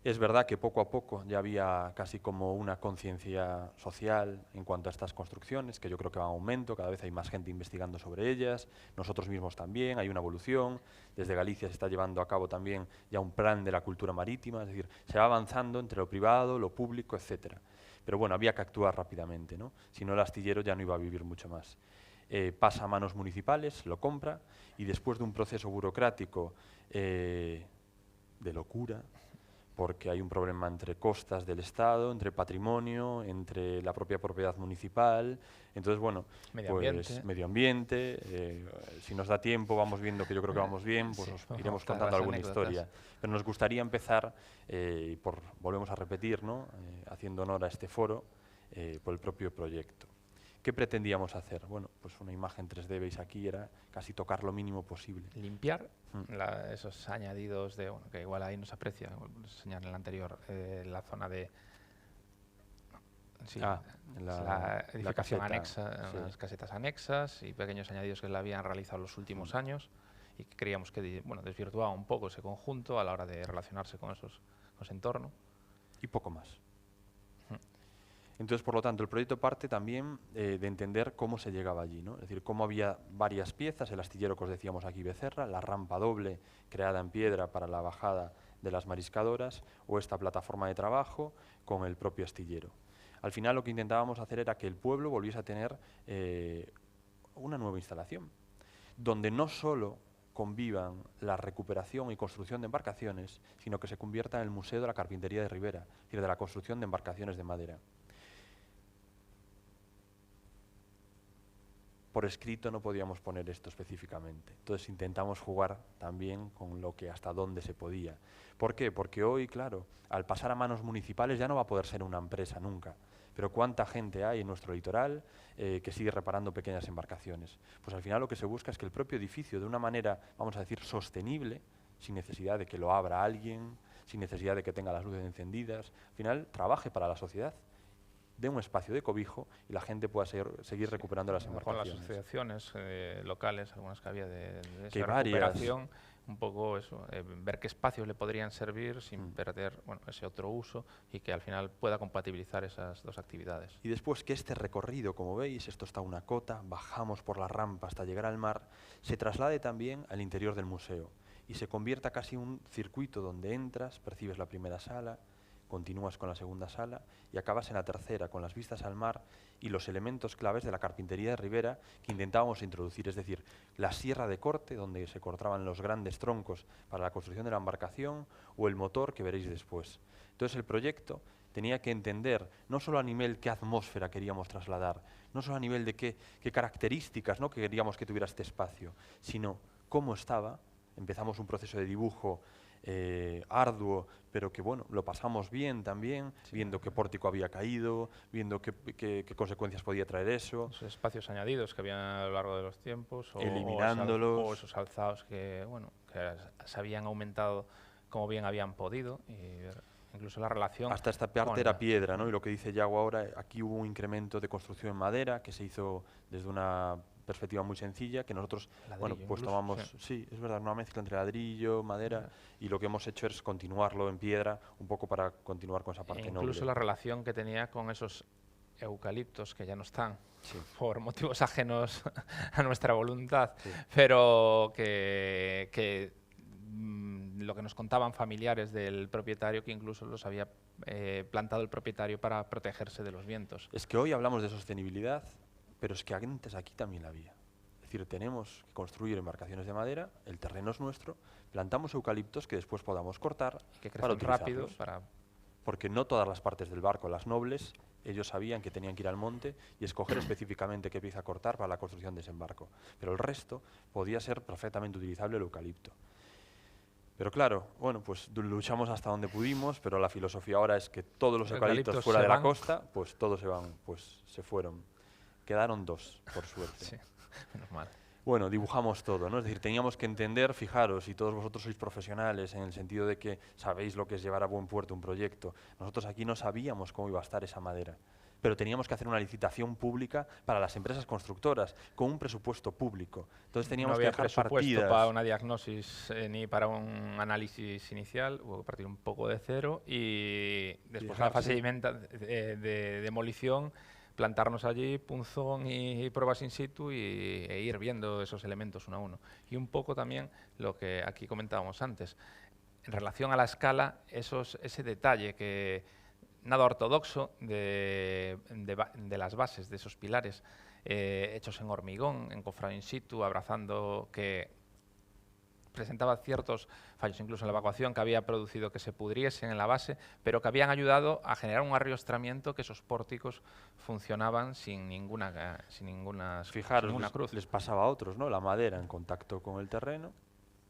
Es verdad que poco a poco ya había casi como una conciencia social en cuanto a estas construcciones, que yo creo que va en aumento, cada vez hay más gente investigando sobre ellas, nosotros mismos también, hay una evolución, desde Galicia se está llevando a cabo también ya un plan de la cultura marítima, es decir, se va avanzando entre lo privado, lo público, etcétera. Pero bueno, había que actuar rápidamente, ¿no? Si no, el astillero ya no iba a vivir mucho más. Pasa a manos municipales, lo compra, y después de un proceso burocrático de locura, porque hay un problema entre costas del Estado, entre patrimonio, entre la propia propiedad municipal. Entonces, bueno, medio ambiente. Si nos da tiempo, vamos viendo que yo creo que vamos bien, pues os iremos contando alguna historia. Pero nos gustaría empezar, volvemos a repetir, ¿no? Haciendo honor a este foro, por el propio proyecto, ¿Qué pretendíamos hacer? Bueno, pues una imagen 3D, veis aquí, era casi tocar lo mínimo posible. Limpiar esos añadidos de, bueno, que igual ahí no se aprecia, enseñar en el anterior, la zona de la edificación caseta, anexa, las casetas anexas y pequeños añadidos que le habían realizado los últimos años y que creíamos que desvirtuaba un poco ese conjunto a la hora de relacionarse con ese entorno. Y poco más. Entonces, por lo tanto, el proyecto parte también de entender cómo se llegaba allí, ¿no? Es decir, cómo había varias piezas, el astillero que os decíamos aquí, Becerra, la rampa doble creada en piedra para la bajada de las mariscadoras o esta plataforma de trabajo con el propio astillero. Al final lo que intentábamos hacer era que el pueblo volviese a tener una nueva instalación, donde no solo convivan la recuperación y construcción de embarcaciones, sino que se convierta en el Museo de la Carpintería de Ribera, es decir, de la construcción de embarcaciones de madera. Por escrito no podíamos poner esto específicamente. Entonces intentamos jugar también con lo que hasta dónde se podía. ¿Por qué? Porque hoy, claro, al pasar a manos municipales ya no va a poder ser una empresa nunca. Pero ¿cuánta gente hay en nuestro litoral que sigue reparando pequeñas embarcaciones? Pues al final lo que se busca es que el propio edificio, de una manera, vamos a decir, sostenible, sin necesidad de que lo abra alguien, sin necesidad de que tenga las luces encendidas, al final trabaje para la sociedad, dé un espacio de cobijo y la gente pueda seguir recuperando las embarcaciones. Con las asociaciones locales, algunas que había de esa recuperación, un poco eso, ver qué espacios le podrían servir sin perder ese otro uso y que al final pueda compatibilizar esas dos actividades. Y después que este recorrido, como veis, esto está una cota, bajamos por la rampa hasta llegar al mar, se traslade también al interior del museo y se convierta casi en un circuito donde entras, percibes la primera sala, continúas con la segunda sala y acabas en la tercera con las vistas al mar y los elementos claves de la carpintería de Ribera que intentábamos introducir, es decir, la sierra de corte donde se cortaban los grandes troncos para la construcción de la embarcación o el motor que veréis después. Entonces el proyecto tenía que entender no solo a nivel qué atmósfera queríamos trasladar, no solo a nivel de qué características, ¿no?, que queríamos que tuviera este espacio, sino cómo estaba. Empezamos un proceso de dibujo arduo, pero que bueno, lo pasamos bien también, viendo qué pórtico había caído, viendo qué consecuencias podía traer eso. Los espacios añadidos que había a lo largo de los tiempos, eliminándolos. O esos alzados que, bueno, que se habían aumentado como bien habían podido, y incluso la relación... Hasta esta parte era piedra, ¿no? Y lo que dice Yago ahora, aquí hubo un incremento de construcción en madera que se hizo desde una perspectiva muy sencilla, que nosotros, bueno, pues tomamos, sí, es verdad, una mezcla entre ladrillo, madera, y lo que hemos hecho es continuarlo en piedra, un poco para continuar con esa parte noble. Incluso la relación que tenía con esos eucaliptos que ya no están, por motivos ajenos a nuestra voluntad, pero que lo que nos contaban familiares del propietario, que incluso los había plantado el propietario para protegerse de los vientos. Es que hoy hablamos de sostenibilidad, pero es que antes aquí también la había. Es decir, tenemos que construir embarcaciones de madera, el terreno es nuestro, plantamos eucaliptos que después podamos cortar que crecen rápido. Porque no todas las partes del barco, las nobles, ellos sabían que tenían que ir al monte y escoger específicamente qué pieza cortar para la construcción de ese barco. Pero el resto podía ser perfectamente utilizable el eucalipto. Pero claro, bueno, pues luchamos hasta donde pudimos, pero la filosofía ahora es que todos los eucaliptos fuera de la costa, pues todos se van, pues se fueron. Quedaron 2, por suerte. Sí, menos mal. Bueno, dibujamos todo, ¿no? Es decir, teníamos que entender, fijaros, y todos vosotros sois profesionales en el sentido de que sabéis lo que es llevar a buen puerto un proyecto. Nosotros aquí no sabíamos cómo iba a estar esa madera, pero teníamos que hacer una licitación pública para las empresas constructoras, con un presupuesto público. Entonces teníamos que dejar partidas. Para una diagnosis ni para un análisis inicial, hubo que partir un poco de cero y después la fase de demolición, plantarnos allí, punzón y pruebas in situ e ir viendo esos elementos uno a uno. Y un poco también lo que aquí comentábamos antes, en relación a la escala, ese detalle que nada ortodoxo de las bases, de esos pilares hechos en hormigón, encofrado in situ, abrazando, que presentaba ciertos fallos, incluso en la evacuación, que había producido que se pudriesen en la base, pero que habían ayudado a generar un arriostramiento, que esos pórticos funcionaban sin ninguna cruz. Les pasaba a otros, ¿no? La madera en contacto con el terreno,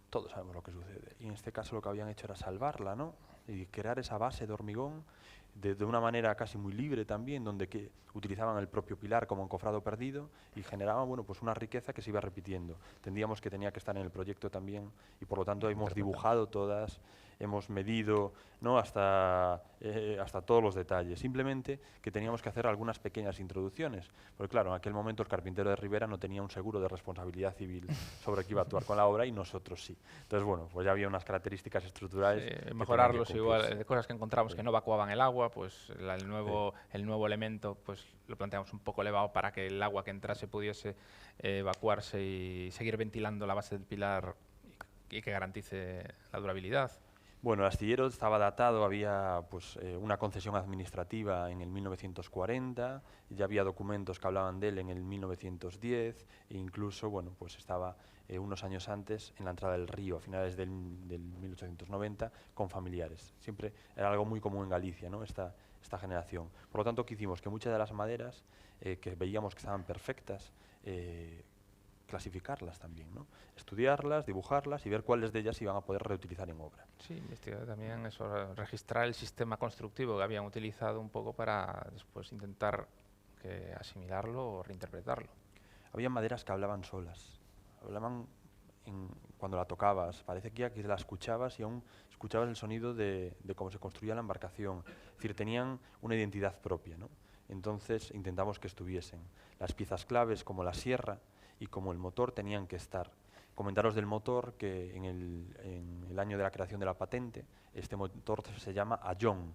todos sabemos lo que sucede. Y en este caso lo que habían hecho era salvarla, ¿no? Y crear esa base de hormigón de una manera casi muy libre también, donde que utilizaban el propio pilar como encofrado perdido y generaban, bueno, pues una riqueza que se iba repitiendo. Entendíamos que tenía que estar en el proyecto también y por lo tanto hemos dibujado todas, hemos medido, ¿no?, hasta todos los detalles. Simplemente que teníamos que hacer algunas pequeñas introducciones, porque claro, en aquel momento el carpintero de Ribera no tenía un seguro de responsabilidad civil sobre que iba a actuar con la obra y nosotros sí. Entonces, bueno, pues ya había unas características estructurales. Sí, mejorarlos igual, de cosas que encontramos que no evacuaban el agua, pues el nuevo elemento pues lo planteamos un poco elevado para que el agua que entrase pudiese evacuarse y seguir ventilando la base del pilar y que garantice la durabilidad. Bueno, el astillero estaba datado, había pues, una concesión administrativa en el 1940, ya había documentos que hablaban de él en el 1910 e incluso bueno, pues estaba unos años antes en la entrada del río, a finales del 1890, con familiares. Siempre era algo muy común en Galicia, ¿no?, esta generación. Por lo tanto, ¿qué hicimos? Que muchas de las maderas que veíamos que estaban perfectas, clasificarlas también, ¿no?, estudiarlas, dibujarlas y ver cuáles de ellas iban a poder reutilizar en obra. Sí, investigar también eso, registrar el sistema constructivo que habían utilizado un poco para después intentar asimilarlo o reinterpretarlo. Había maderas que hablaban solas, hablaban cuando la tocabas, parece que la escuchabas y aún escuchabas el sonido de cómo se construía la embarcación, es decir, tenían una identidad propia, ¿no? Entonces intentamos que estuviesen. Las piezas claves como la sierra y como el motor tenían que estar. Comentaros del motor que en el año de la creación de la patente, este motor se llama Ayón,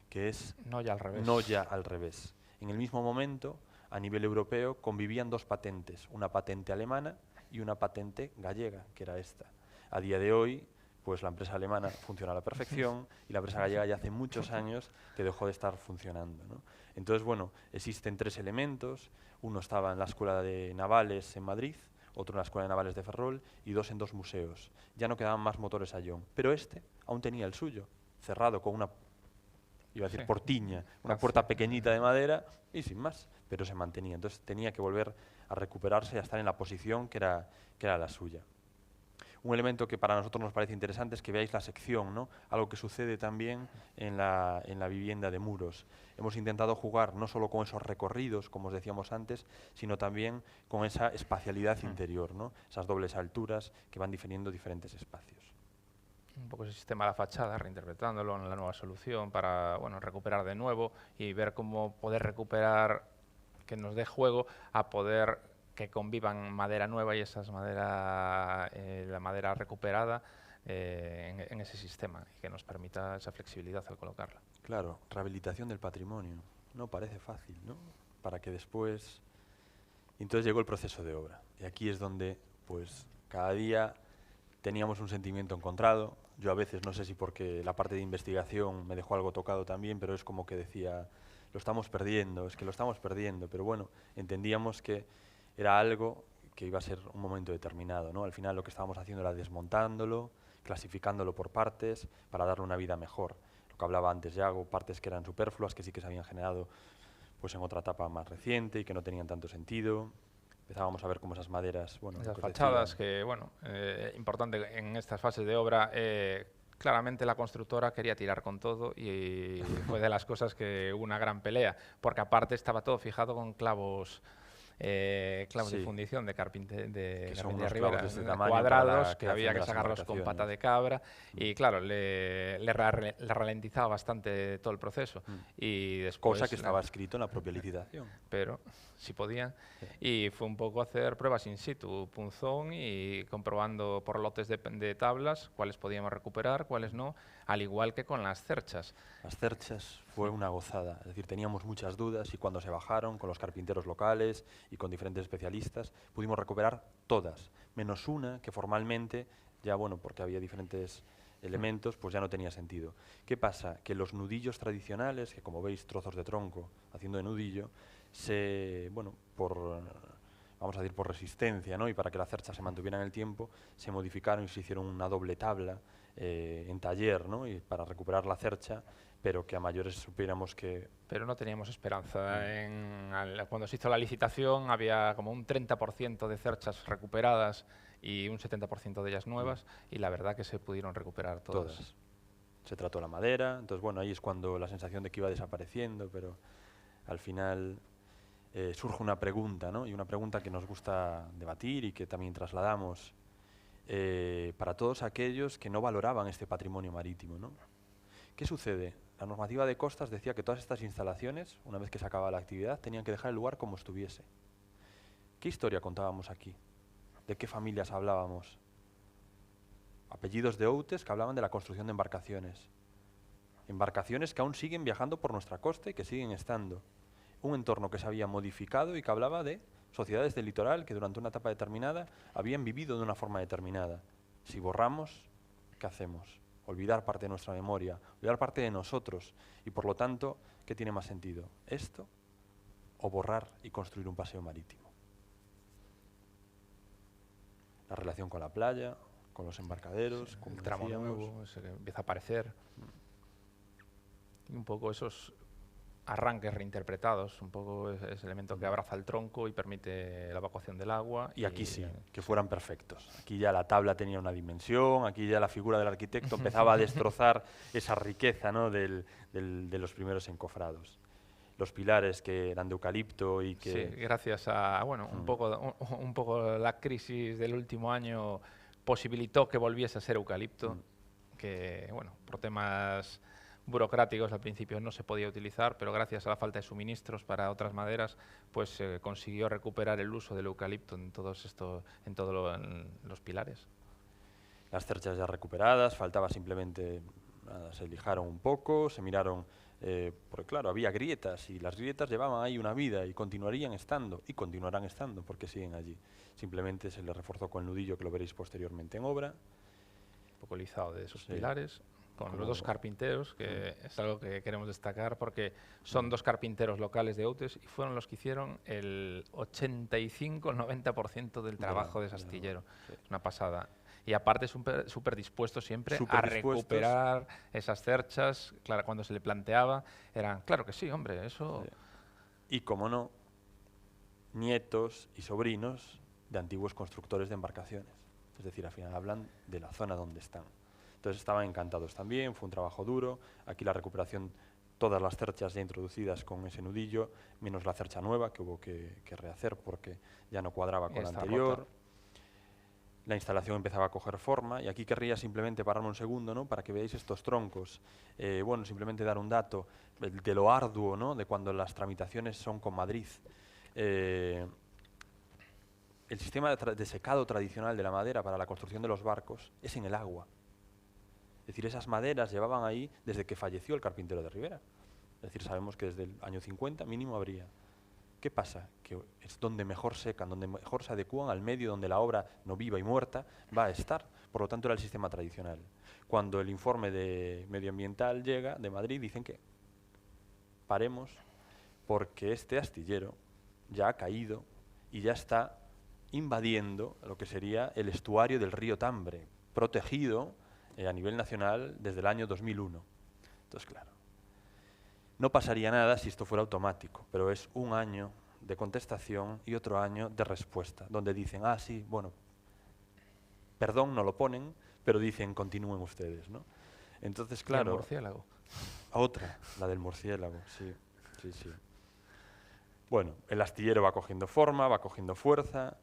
que es Noya al revés. Noya al revés. En el mismo momento, a nivel europeo, convivían dos patentes, una patente alemana y una patente gallega, que era esta. A día de hoy, pues la empresa alemana funciona a la perfección y la empresa gallega ya hace muchos años que dejó de estar funcionando, ¿no? Entonces, bueno, existen tres elementos. Uno estaba en la Escuela de Navales en Madrid, otro en la Escuela de Navales de Ferrol y dos en dos museos. Ya no quedaban más motores Ayón, pero este aún tenía el suyo, cerrado con una, iba a decir, portiña, una puerta pequeñita de madera y sin más, pero se mantenía. Entonces tenía que volver a recuperarse y a estar en la posición que era la suya. Un elemento que para nosotros nos parece interesante es que veáis la sección, ¿no?, algo que sucede también en la vivienda de muros. Hemos intentado jugar no solo con esos recorridos, como os decíamos antes, sino también con esa espacialidad interior, ¿no?, esas dobles alturas que van definiendo diferentes espacios. Un poco ese sistema de la fachada, reinterpretándolo en la nueva solución para recuperar de nuevo y ver cómo poder recuperar, que nos dé juego a poder que convivan madera nueva y esas la madera recuperada en ese sistema y que nos permita esa flexibilidad al colocarla. Claro, rehabilitación del patrimonio. No parece fácil, ¿no? Para que después... Entonces llegó el proceso de obra. Y aquí es donde, pues, cada día teníamos un sentimiento encontrado. Yo a veces, no sé si porque la parte de investigación me dejó algo tocado también, pero es como que decía, lo estamos perdiendo, es que lo estamos perdiendo. Pero bueno, entendíamos que era algo que iba a ser un momento determinado, ¿no? Al final lo que estábamos haciendo era desmontándolo, clasificándolo por partes para darle una vida mejor. Lo que hablaba antes Yago, partes que eran superfluas, que sí que se habían generado pues, en otra etapa más reciente y que no tenían tanto sentido. Empezábamos a ver cómo esas maderas... Bueno, esas fachadas que, bueno, importante en estas fases de obra, claramente la constructora quería tirar con todo y fue de las cosas que hubo una gran pelea, porque aparte estaba todo fijado con clavos de fundición de carpintería Ribera, cuadrados que había que sacarlos con pata de cabra y claro, le ralentizaba bastante todo el proceso. Y después, cosa que estaba escrito en la propia licitación. Pero si podían. Y fue un poco hacer pruebas in situ, punzón y comprobando por lotes de tablas cuáles podíamos recuperar, cuáles no, al igual que con las cerchas. Las cerchas fue una gozada, es decir, teníamos muchas dudas y cuando se bajaron con los carpinteros locales y con diferentes especialistas pudimos recuperar todas, menos una que formalmente, ya bueno, porque había diferentes elementos, pues ya no tenía sentido. ¿Qué pasa? Que los nudillos tradicionales, que como veis trozos de tronco haciendo de nudillo, vamos a decir por resistencia, ¿no?, y para que la cercha se mantuviera en el tiempo, se modificaron y se hicieron una doble tabla en taller, ¿no?, y para recuperar la cercha, pero que a mayores supiéramos que... Pero no teníamos esperanza. Cuando se hizo la licitación había como un 30% de cerchas recuperadas y un 70% de ellas nuevas, y la verdad que se pudieron recuperar todas. se trató la madera, entonces bueno, ahí es cuando la sensación de que iba desapareciendo, pero al final surge una pregunta, ¿no? Y una pregunta que nos gusta debatir y que también trasladamos para todos aquellos que no valoraban este patrimonio marítimo, ¿no? ¿Qué sucede? La normativa de costas decía que todas estas instalaciones, una vez que se acababa la actividad, tenían que dejar el lugar como estuviese. ¿Qué historia contábamos aquí? ¿De qué familias hablábamos? Apellidos de outes que hablaban de la construcción de embarcaciones. Embarcaciones que aún siguen viajando por nuestra costa y que siguen estando. Un entorno que se había modificado y que hablaba de sociedades del litoral que durante una etapa determinada habían vivido de una forma determinada. Si borramos, ¿qué hacemos? Olvidar parte de nuestra memoria, olvidar parte de nosotros. Y por lo tanto, ¿qué tiene más sentido? ¿Esto o borrar y construir un paseo marítimo? La relación con la playa, con los embarcaderos, Sí, como el tramo decíamos. nuevo, ese que empieza a aparecer. Y un poco esos arranques reinterpretados, un poco ese elemento que abraza el tronco y permite la evacuación del agua. Y aquí sí, que fueran perfectos. Aquí ya la tabla tenía una dimensión, aquí ya la figura del arquitecto empezaba a destrozar esa riqueza, ¿no? de los primeros encofrados. Los pilares que eran de eucalipto y que... Sí, gracias a bueno, un poco la crisis del último año posibilitó que volviese a ser eucalipto, que bueno, por temas burocráticos al principio no se podía utilizar, pero gracias a la falta de suministros para otras maderas, pues se consiguió recuperar el uso del eucalipto en todos los pilares. Las cerchas ya recuperadas, faltaba simplemente, nada, se lijaron un poco, se miraron, porque claro, había grietas y las grietas llevaban ahí una vida y continuarían estando, y continuarán estando porque siguen allí. Simplemente se les reforzó con el nudillo que lo veréis posteriormente en obra. Un poco lizado de esos Sí. pilares, con Como- los dos carpinteros, que es algo que queremos destacar porque son dos carpinteros locales de Outes y fueron los que hicieron el 85-90% del trabajo de ese astillero. Sí. Es una pasada. Y aparte súper dispuestos siempre a Superdispuestos. recuperar esas cerchas. Claro, cuando se le planteaba, eran, claro que sí, hombre, eso... Sí. Y como no, nietos y sobrinos de antiguos constructores de embarcaciones. Es decir, al final hablan de la zona donde están. Entonces estaban encantados también, fue un trabajo duro. Aquí la recuperación, todas las cerchas ya introducidas con ese nudillo, menos la cercha nueva que hubo que rehacer porque ya no cuadraba con la Está anterior. rota. La instalación empezaba a coger forma y aquí querría simplemente pararme un segundo, ¿no? Para que veáis estos troncos. Bueno, simplemente dar un dato de lo arduo, ¿no? De cuando las tramitaciones son con Madrid. El sistema de secado tradicional de la madera para la construcción de los barcos es en el agua. Es decir, esas maderas llevaban ahí desde que falleció el carpintero de Rivera. Es decir, sabemos que desde el año 50 mínimo habría. ¿Qué pasa? Que es donde mejor secan, donde mejor se adecúan al medio donde la obra no viva y muerta va a estar. Por lo tanto, era el sistema tradicional. Cuando el informe de medioambiental llega de Madrid, dicen que paremos porque este astillero ya ha caído y ya está invadiendo lo que sería el estuario del río Tambre, protegido a nivel nacional desde el año 2001. Entonces, claro, no pasaría nada si esto fuera automático, pero es un año de contestación y otro año de respuesta, donde dicen, ah, sí, bueno, perdón, no lo ponen, pero dicen, continúen ustedes, ¿no? Entonces, claro... ¿Y el murciélago? Otra, la del murciélago, sí, sí, sí. Bueno, el astillero va cogiendo forma, va cogiendo fuerza.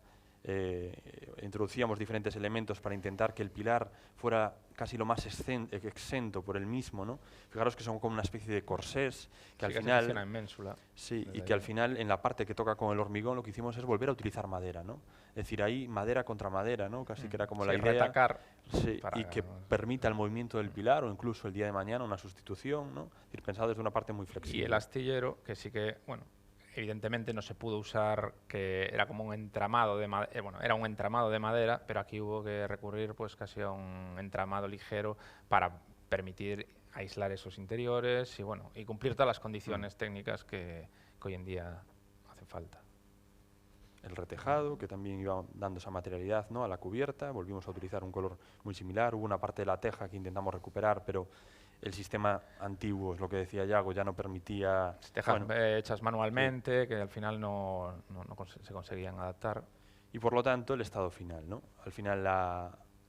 Introducíamos diferentes elementos para intentar que el pilar fuera casi lo más exento por el mismo, ¿no? Fijaros que son como una especie de corsés que al final en ménsula. sí, y que al final en la parte que toca con el hormigón lo que hicimos es volver a utilizar madera, ¿no? Es decir, ahí madera contra madera, ¿no? Casi que era como la idea, retacar sí, y que permita el movimiento del pilar o incluso el día de mañana una sustitución, ¿no? Es decir, pensado desde una parte muy flexible. Y el astillero, que sí que, bueno, evidentemente no se pudo usar, que era como un entramado de madera, bueno, era un entramado de madera, pero aquí hubo que recurrir pues casi a un entramado ligero para permitir aislar esos interiores y bueno, y cumplir todas las condiciones técnicas que hoy en día hace falta. El retejado, que también iba dando esa materialidad, ¿no? A la cubierta, volvimos a utilizar un color muy similar, hubo una parte de la teja que intentamos recuperar, pero el sistema antiguo, es lo que decía Yago, ya no permitía... Tejas hechas manualmente, que al final no se conseguían adaptar. Y por lo tanto el estado final, ¿no? Al final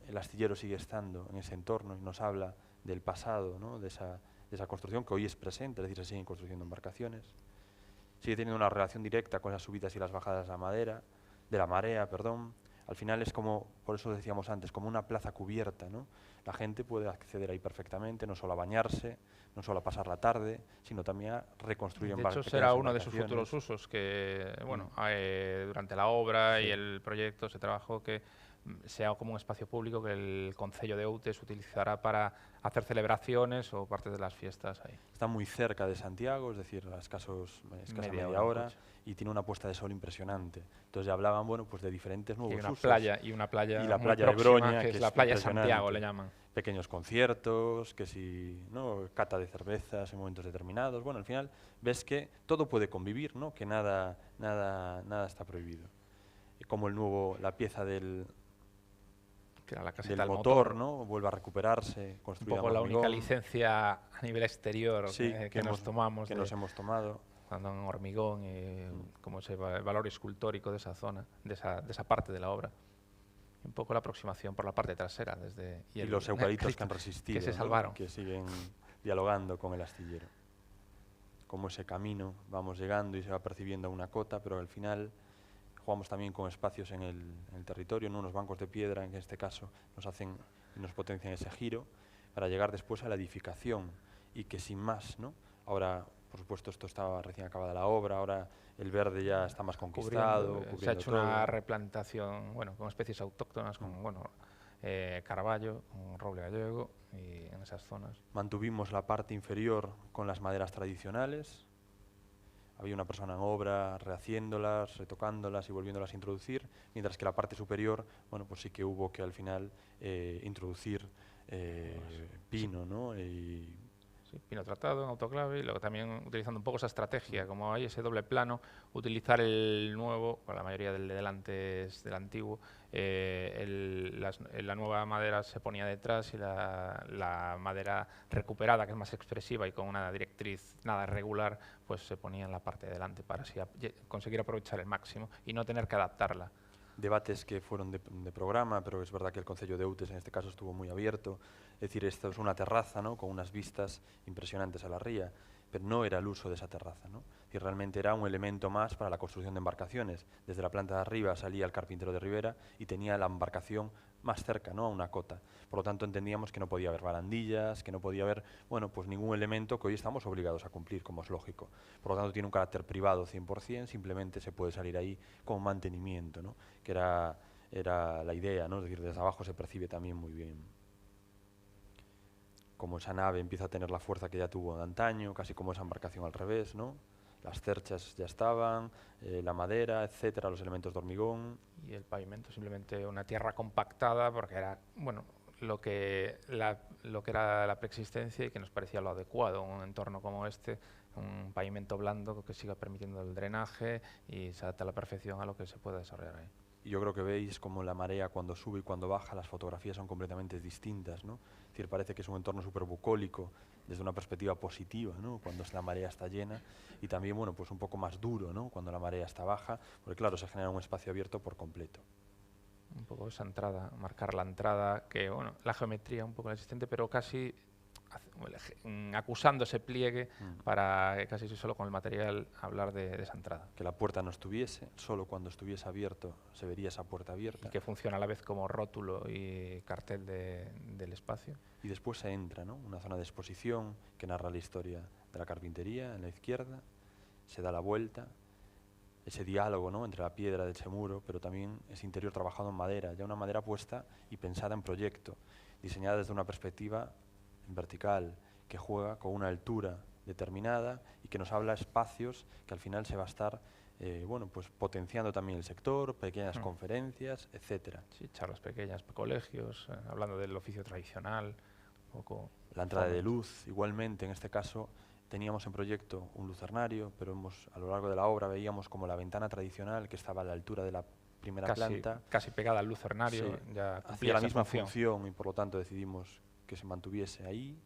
el astillero sigue estando en ese entorno y nos habla del pasado, ¿no? de esa construcción que hoy es presente, es decir, se siguen construyendo embarcaciones. Sigue teniendo una relación directa con las subidas y las bajadas de la marea, perdón. Al final es como, por eso decíamos antes, como una plaza cubierta, ¿no? La gente puede acceder ahí perfectamente, no solo a bañarse, no solo a pasar la tarde, sino también a reconstruir embarcaciones. De hecho, será uno de sus futuros usos, que bueno, durante la obra y el proyecto se trabajó que sea como un espacio público que el Concello de Outes utilizará para hacer celebraciones o partes de las fiestas ahí. Está muy cerca de Santiago, es decir, a escasa media hora, y tiene una puesta de sol impresionante. Entonces ya hablaban, bueno, pues de diferentes nuevos usos. Y una playa la muy playa próxima, de Broña, que es la playa Santiago, le llaman. Pequeños conciertos, que si, ¿no? Cata de cervezas en momentos determinados. Bueno, al final ves que todo puede convivir, ¿no? Que nada está prohibido. Como la pieza del motor, ¿no? Vuelve a recuperarse, construida un poco la única licencia a nivel exterior que nos tomamos. Nos hemos tomado. Cuando en hormigón, como ese valor escultórico de esa zona, de esa parte de la obra. Un poco la aproximación por la parte trasera. Y los eucaliptos que han resistido, que se salvaron. Que siguen dialogando con el astillero. Como ese camino, vamos llegando y se va percibiendo una cota, pero al final jugamos también con espacios en el territorio, ¿no? Unos bancos de piedra, en este caso, nos potencian ese giro para llegar después a la edificación y que sin más, ¿no? Ahora, por supuesto, esto estaba recién acabada la obra, ahora el verde ya está más conquistado. Se ha hecho una replantación, bueno, con especies autóctonas, con carballo, con roble gallego y en esas zonas. Mantuvimos la parte inferior con las maderas tradicionales. Había una persona en obra rehaciéndolas, retocándolas y volviéndolas a introducir, mientras que la parte superior, bueno, pues sí que hubo que al final introducir pino, ¿no? Pino tratado en autoclave, y luego también utilizando un poco esa estrategia, como hay ese doble plano, utilizar el nuevo, la mayoría del de delante es del antiguo, la nueva madera se ponía detrás y la madera recuperada, que es más expresiva y con una directriz nada regular, pues se ponía en la parte de delante para así conseguir aprovechar el máximo y no tener que adaptarla. Debates que fueron de programa, pero es verdad que el Concello de Outes en este caso estuvo muy abierto. Es decir, esto es una terraza, ¿no? Con unas vistas impresionantes a la ría, pero no era el uso de esa terraza, ¿no? Y realmente era un elemento más para la construcción de embarcaciones. Desde la planta de arriba salía el carpintero de Ribera y tenía la embarcación más cerca, ¿no? A una cota. Por lo tanto, entendíamos que no podía haber barandillas, que no podía haber, bueno, pues ningún elemento que hoy estamos obligados a cumplir, como es lógico. Por lo tanto, tiene un carácter privado 100%, simplemente se puede salir ahí con mantenimiento, ¿no? Que era la idea, ¿no? Es decir, desde abajo se percibe también muy bien. Como esa nave empieza a tener la fuerza que ya tuvo de antaño, casi como esa embarcación al revés, ¿no? Las cerchas ya estaban, la madera, etcétera, los elementos de hormigón. Y el pavimento simplemente una tierra compactada, porque era, bueno, lo que era la preexistencia y que nos parecía lo adecuado en un entorno como este, un pavimento blando que siga permitiendo el drenaje y se adapta a la perfección a lo que se puede desarrollar ahí. Y yo creo que veis como la marea cuando sube y cuando baja, las fotografías son completamente distintas, ¿no? Es decir, parece que es un entorno súper bucólico desde una perspectiva positiva, ¿no? Cuando la marea está llena, y también, bueno, pues un poco más duro, ¿no? Cuando la marea está baja, porque claro, se genera un espacio abierto por completo. Un poco esa entrada, marcar la entrada, que bueno, la geometría un poco existente, pero casi acusando ese pliegue para casi solo con el material hablar de esa entrada. Que la puerta no estuviese, solo cuando estuviese abierto se vería esa puerta abierta. Y que funciona a la vez como rótulo y cartel del espacio. Y después se entra, ¿no? Una zona de exposición que narra la historia de la carpintería en la izquierda, se da la vuelta, ese diálogo, ¿no? Entre la piedra de ese muro, pero también ese interior trabajado en madera, ya una madera puesta y pensada en proyecto, diseñada desde una perspectiva en vertical, que juega con una altura determinada y que nos habla espacios que al final se va a estar bueno, pues potenciando también el sector, pequeñas conferencias, etcétera. Sí, charlas pequeñas, colegios, hablando del oficio tradicional, un poco. La entrada de luz, igualmente, en este caso teníamos en proyecto un lucernario, pero a lo largo de la obra veíamos como la ventana tradicional que estaba a la altura de la primera planta. Casi pegada al lucernario, sí, ya hacía la misma función y por lo tanto decidimos que se mantuviese ahí,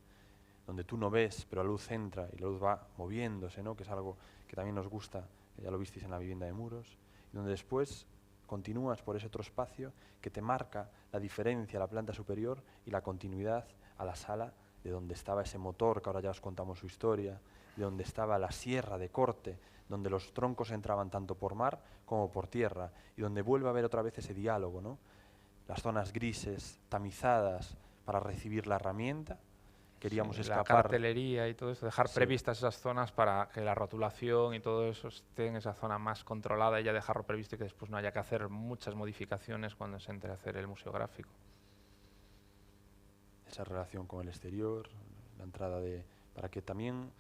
donde tú no ves, pero la luz entra y la luz va moviéndose, ¿no? Que es algo que también nos gusta, que ya lo visteis en la vivienda de muros, y donde después continúas por ese otro espacio que te marca la diferencia a la planta superior y la continuidad a la sala de donde estaba ese motor, que ahora ya os contamos su historia, de donde estaba la sierra de corte, donde los troncos entraban tanto por mar como por tierra, y donde vuelve a haber otra vez ese diálogo, ¿no? Las zonas grises, tamizadas para recibir la herramienta. Queríamos sí, escapar. La cartelería y todo eso, dejar previstas esas zonas para que la rotulación y todo eso esté en esa zona más controlada y ya dejarlo previsto y que después no haya que hacer muchas modificaciones cuando se entre a hacer el museográfico. Esa relación con el exterior, la entrada para que también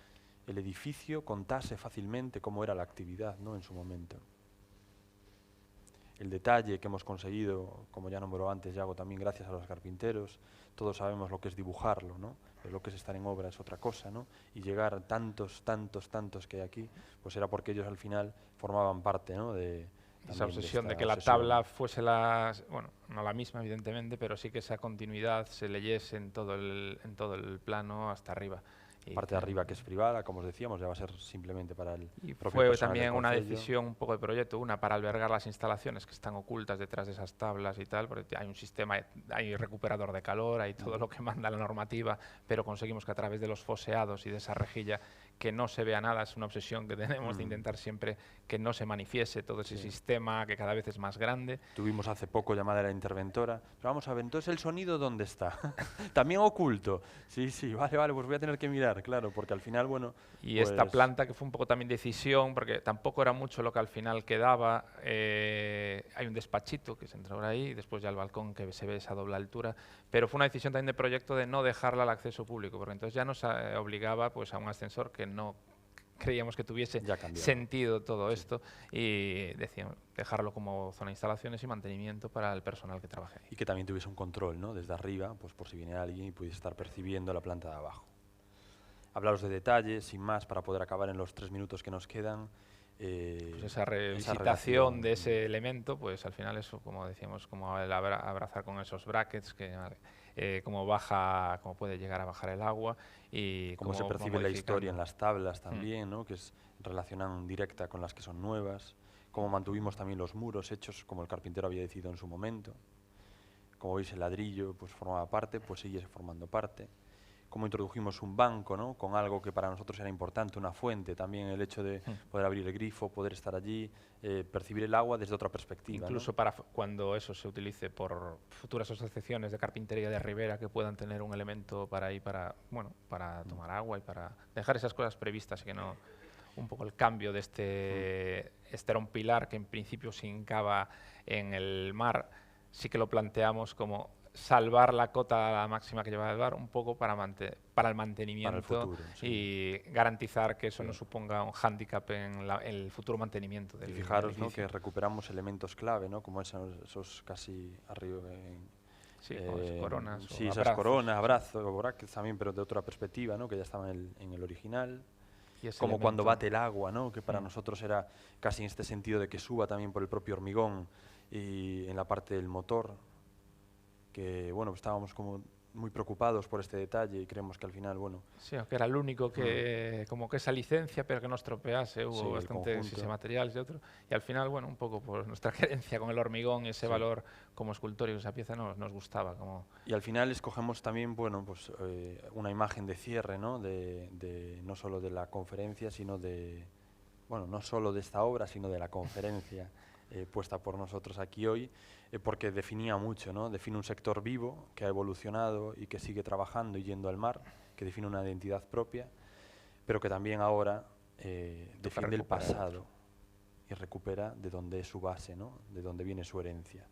el edificio contase fácilmente cómo era la actividad, ¿no?, en su momento. El detalle que hemos conseguido, como ya nombró antes Yago, también gracias a los carpinteros. Todos sabemos lo que es dibujarlo, ¿no? Pero lo que es estar en obra es otra cosa, ¿no? Y llegar a tantos que hay aquí, pues era porque ellos al final formaban parte, ¿no?, de esa obsesión de que obsesión. la tabla fuese bueno, no la misma evidentemente, pero sí que esa continuidad se leyese en todo el plano hasta arriba. La parte de arriba, que es privada, como os decíamos, ya va a ser simplemente para el y propio fue personal también del una concello. decisión un poco de proyecto, una para albergar las instalaciones que están ocultas detrás de esas tablas y tal, porque hay un sistema, hay recuperador de calor, hay todo lo que manda la normativa, pero conseguimos que a través de los foseados y de esa rejilla que no se vea nada, es una obsesión que tenemos de intentar siempre que no se manifieste todo ese sistema que cada vez es más grande. Tuvimos hace poco llamada a la interventora, pero vamos a ver, entonces el sonido ¿dónde está? También oculto. Sí, vale, pues voy a tener que mirar, claro, porque al final, bueno... Y pues esta planta que fue un poco también decisión, porque tampoco era mucho lo que al final quedaba, hay un despachito que se entra por ahí, y después ya el balcón que se ve esa doble altura, pero fue una decisión también de proyecto de no dejarla al acceso público, porque entonces ya nos obligaba pues, a un ascensor que no creíamos que tuviese sentido todo esto, y decíamos dejarlo como zona de instalaciones y mantenimiento para el personal que trabaje ahí. Y que también tuviese un control, ¿no?, desde arriba, pues por si viniera alguien y pudiese estar percibiendo la planta de abajo. Hablaros de detalles, sin más, para poder acabar en los 3 minutos que nos quedan. Pues esa revisitación de ese elemento, pues al final eso, como decíamos, como el abrazar con esos brackets, que cómo puede llegar a bajar el agua y cómo se percibe la historia en las tablas también, ¿no?, que es relacionan directa con las que son nuevas. Cómo mantuvimos también los muros hechos como el carpintero había decidido en su momento. Como veis, el ladrillo pues formaba parte, pues sigue formando parte. Cómo introdujimos un banco, ¿no?, con algo que para nosotros era importante, una fuente, también el hecho de poder abrir el grifo, poder estar allí, percibir el agua desde otra perspectiva. Incluso, ¿no?, para cuando eso se utilice por futuras asociaciones de carpintería de Ribera que puedan tener un elemento para tomar agua y para dejar esas cosas previstas, que no un poco el cambio de este era un pilar que en principio se hincaba en el mar, sí que lo planteamos como salvar la cota máxima que lleva el bar un poco para el mantenimiento, para el futuro, y garantizar que eso no suponga un hándicap en el futuro mantenimiento del edificio. Y fijaros, ¿no?, que recuperamos elementos clave, ¿no?, como esos casi arriba coronas, sí, esas coronas, brackets también, pero de otra perspectiva, ¿no?, que ya estaban en el original. Como cuando bate el agua, ¿no?, que para nosotros era casi en este sentido de que suba también por el propio hormigón y en la parte del motor, que bueno, estábamos como muy preocupados por este detalle y creemos que al final, bueno... Sí, aunque era el único que, como que esa licencia, pero que no estropease, hubo bastantes materiales y otro, y al final, bueno, un poco por nuestra creencia con el hormigón, ese valor como escultórico, esa pieza nos gustaba. Y al final escogemos también, bueno, pues una imagen de cierre, ¿no?, no solo de la conferencia, sino no solo de esta obra, sino de la conferencia puesta por nosotros aquí hoy, porque definía mucho, ¿no?, define un sector vivo que ha evolucionado y que sigue trabajando y yendo al mar, que define una identidad propia, pero que también ahora defiende el pasado y recupera de dónde es su base, ¿no?, de dónde viene su herencia.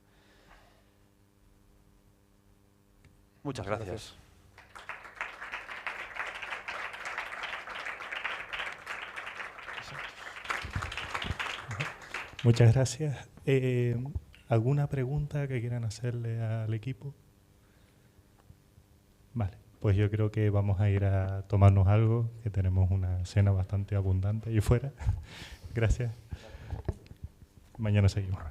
Muchas gracias. Muchas gracias. ¿Alguna pregunta que quieran hacerle al equipo? Vale, pues yo creo que vamos a ir a tomarnos algo, que tenemos una cena bastante abundante ahí fuera. Gracias. Mañana seguimos.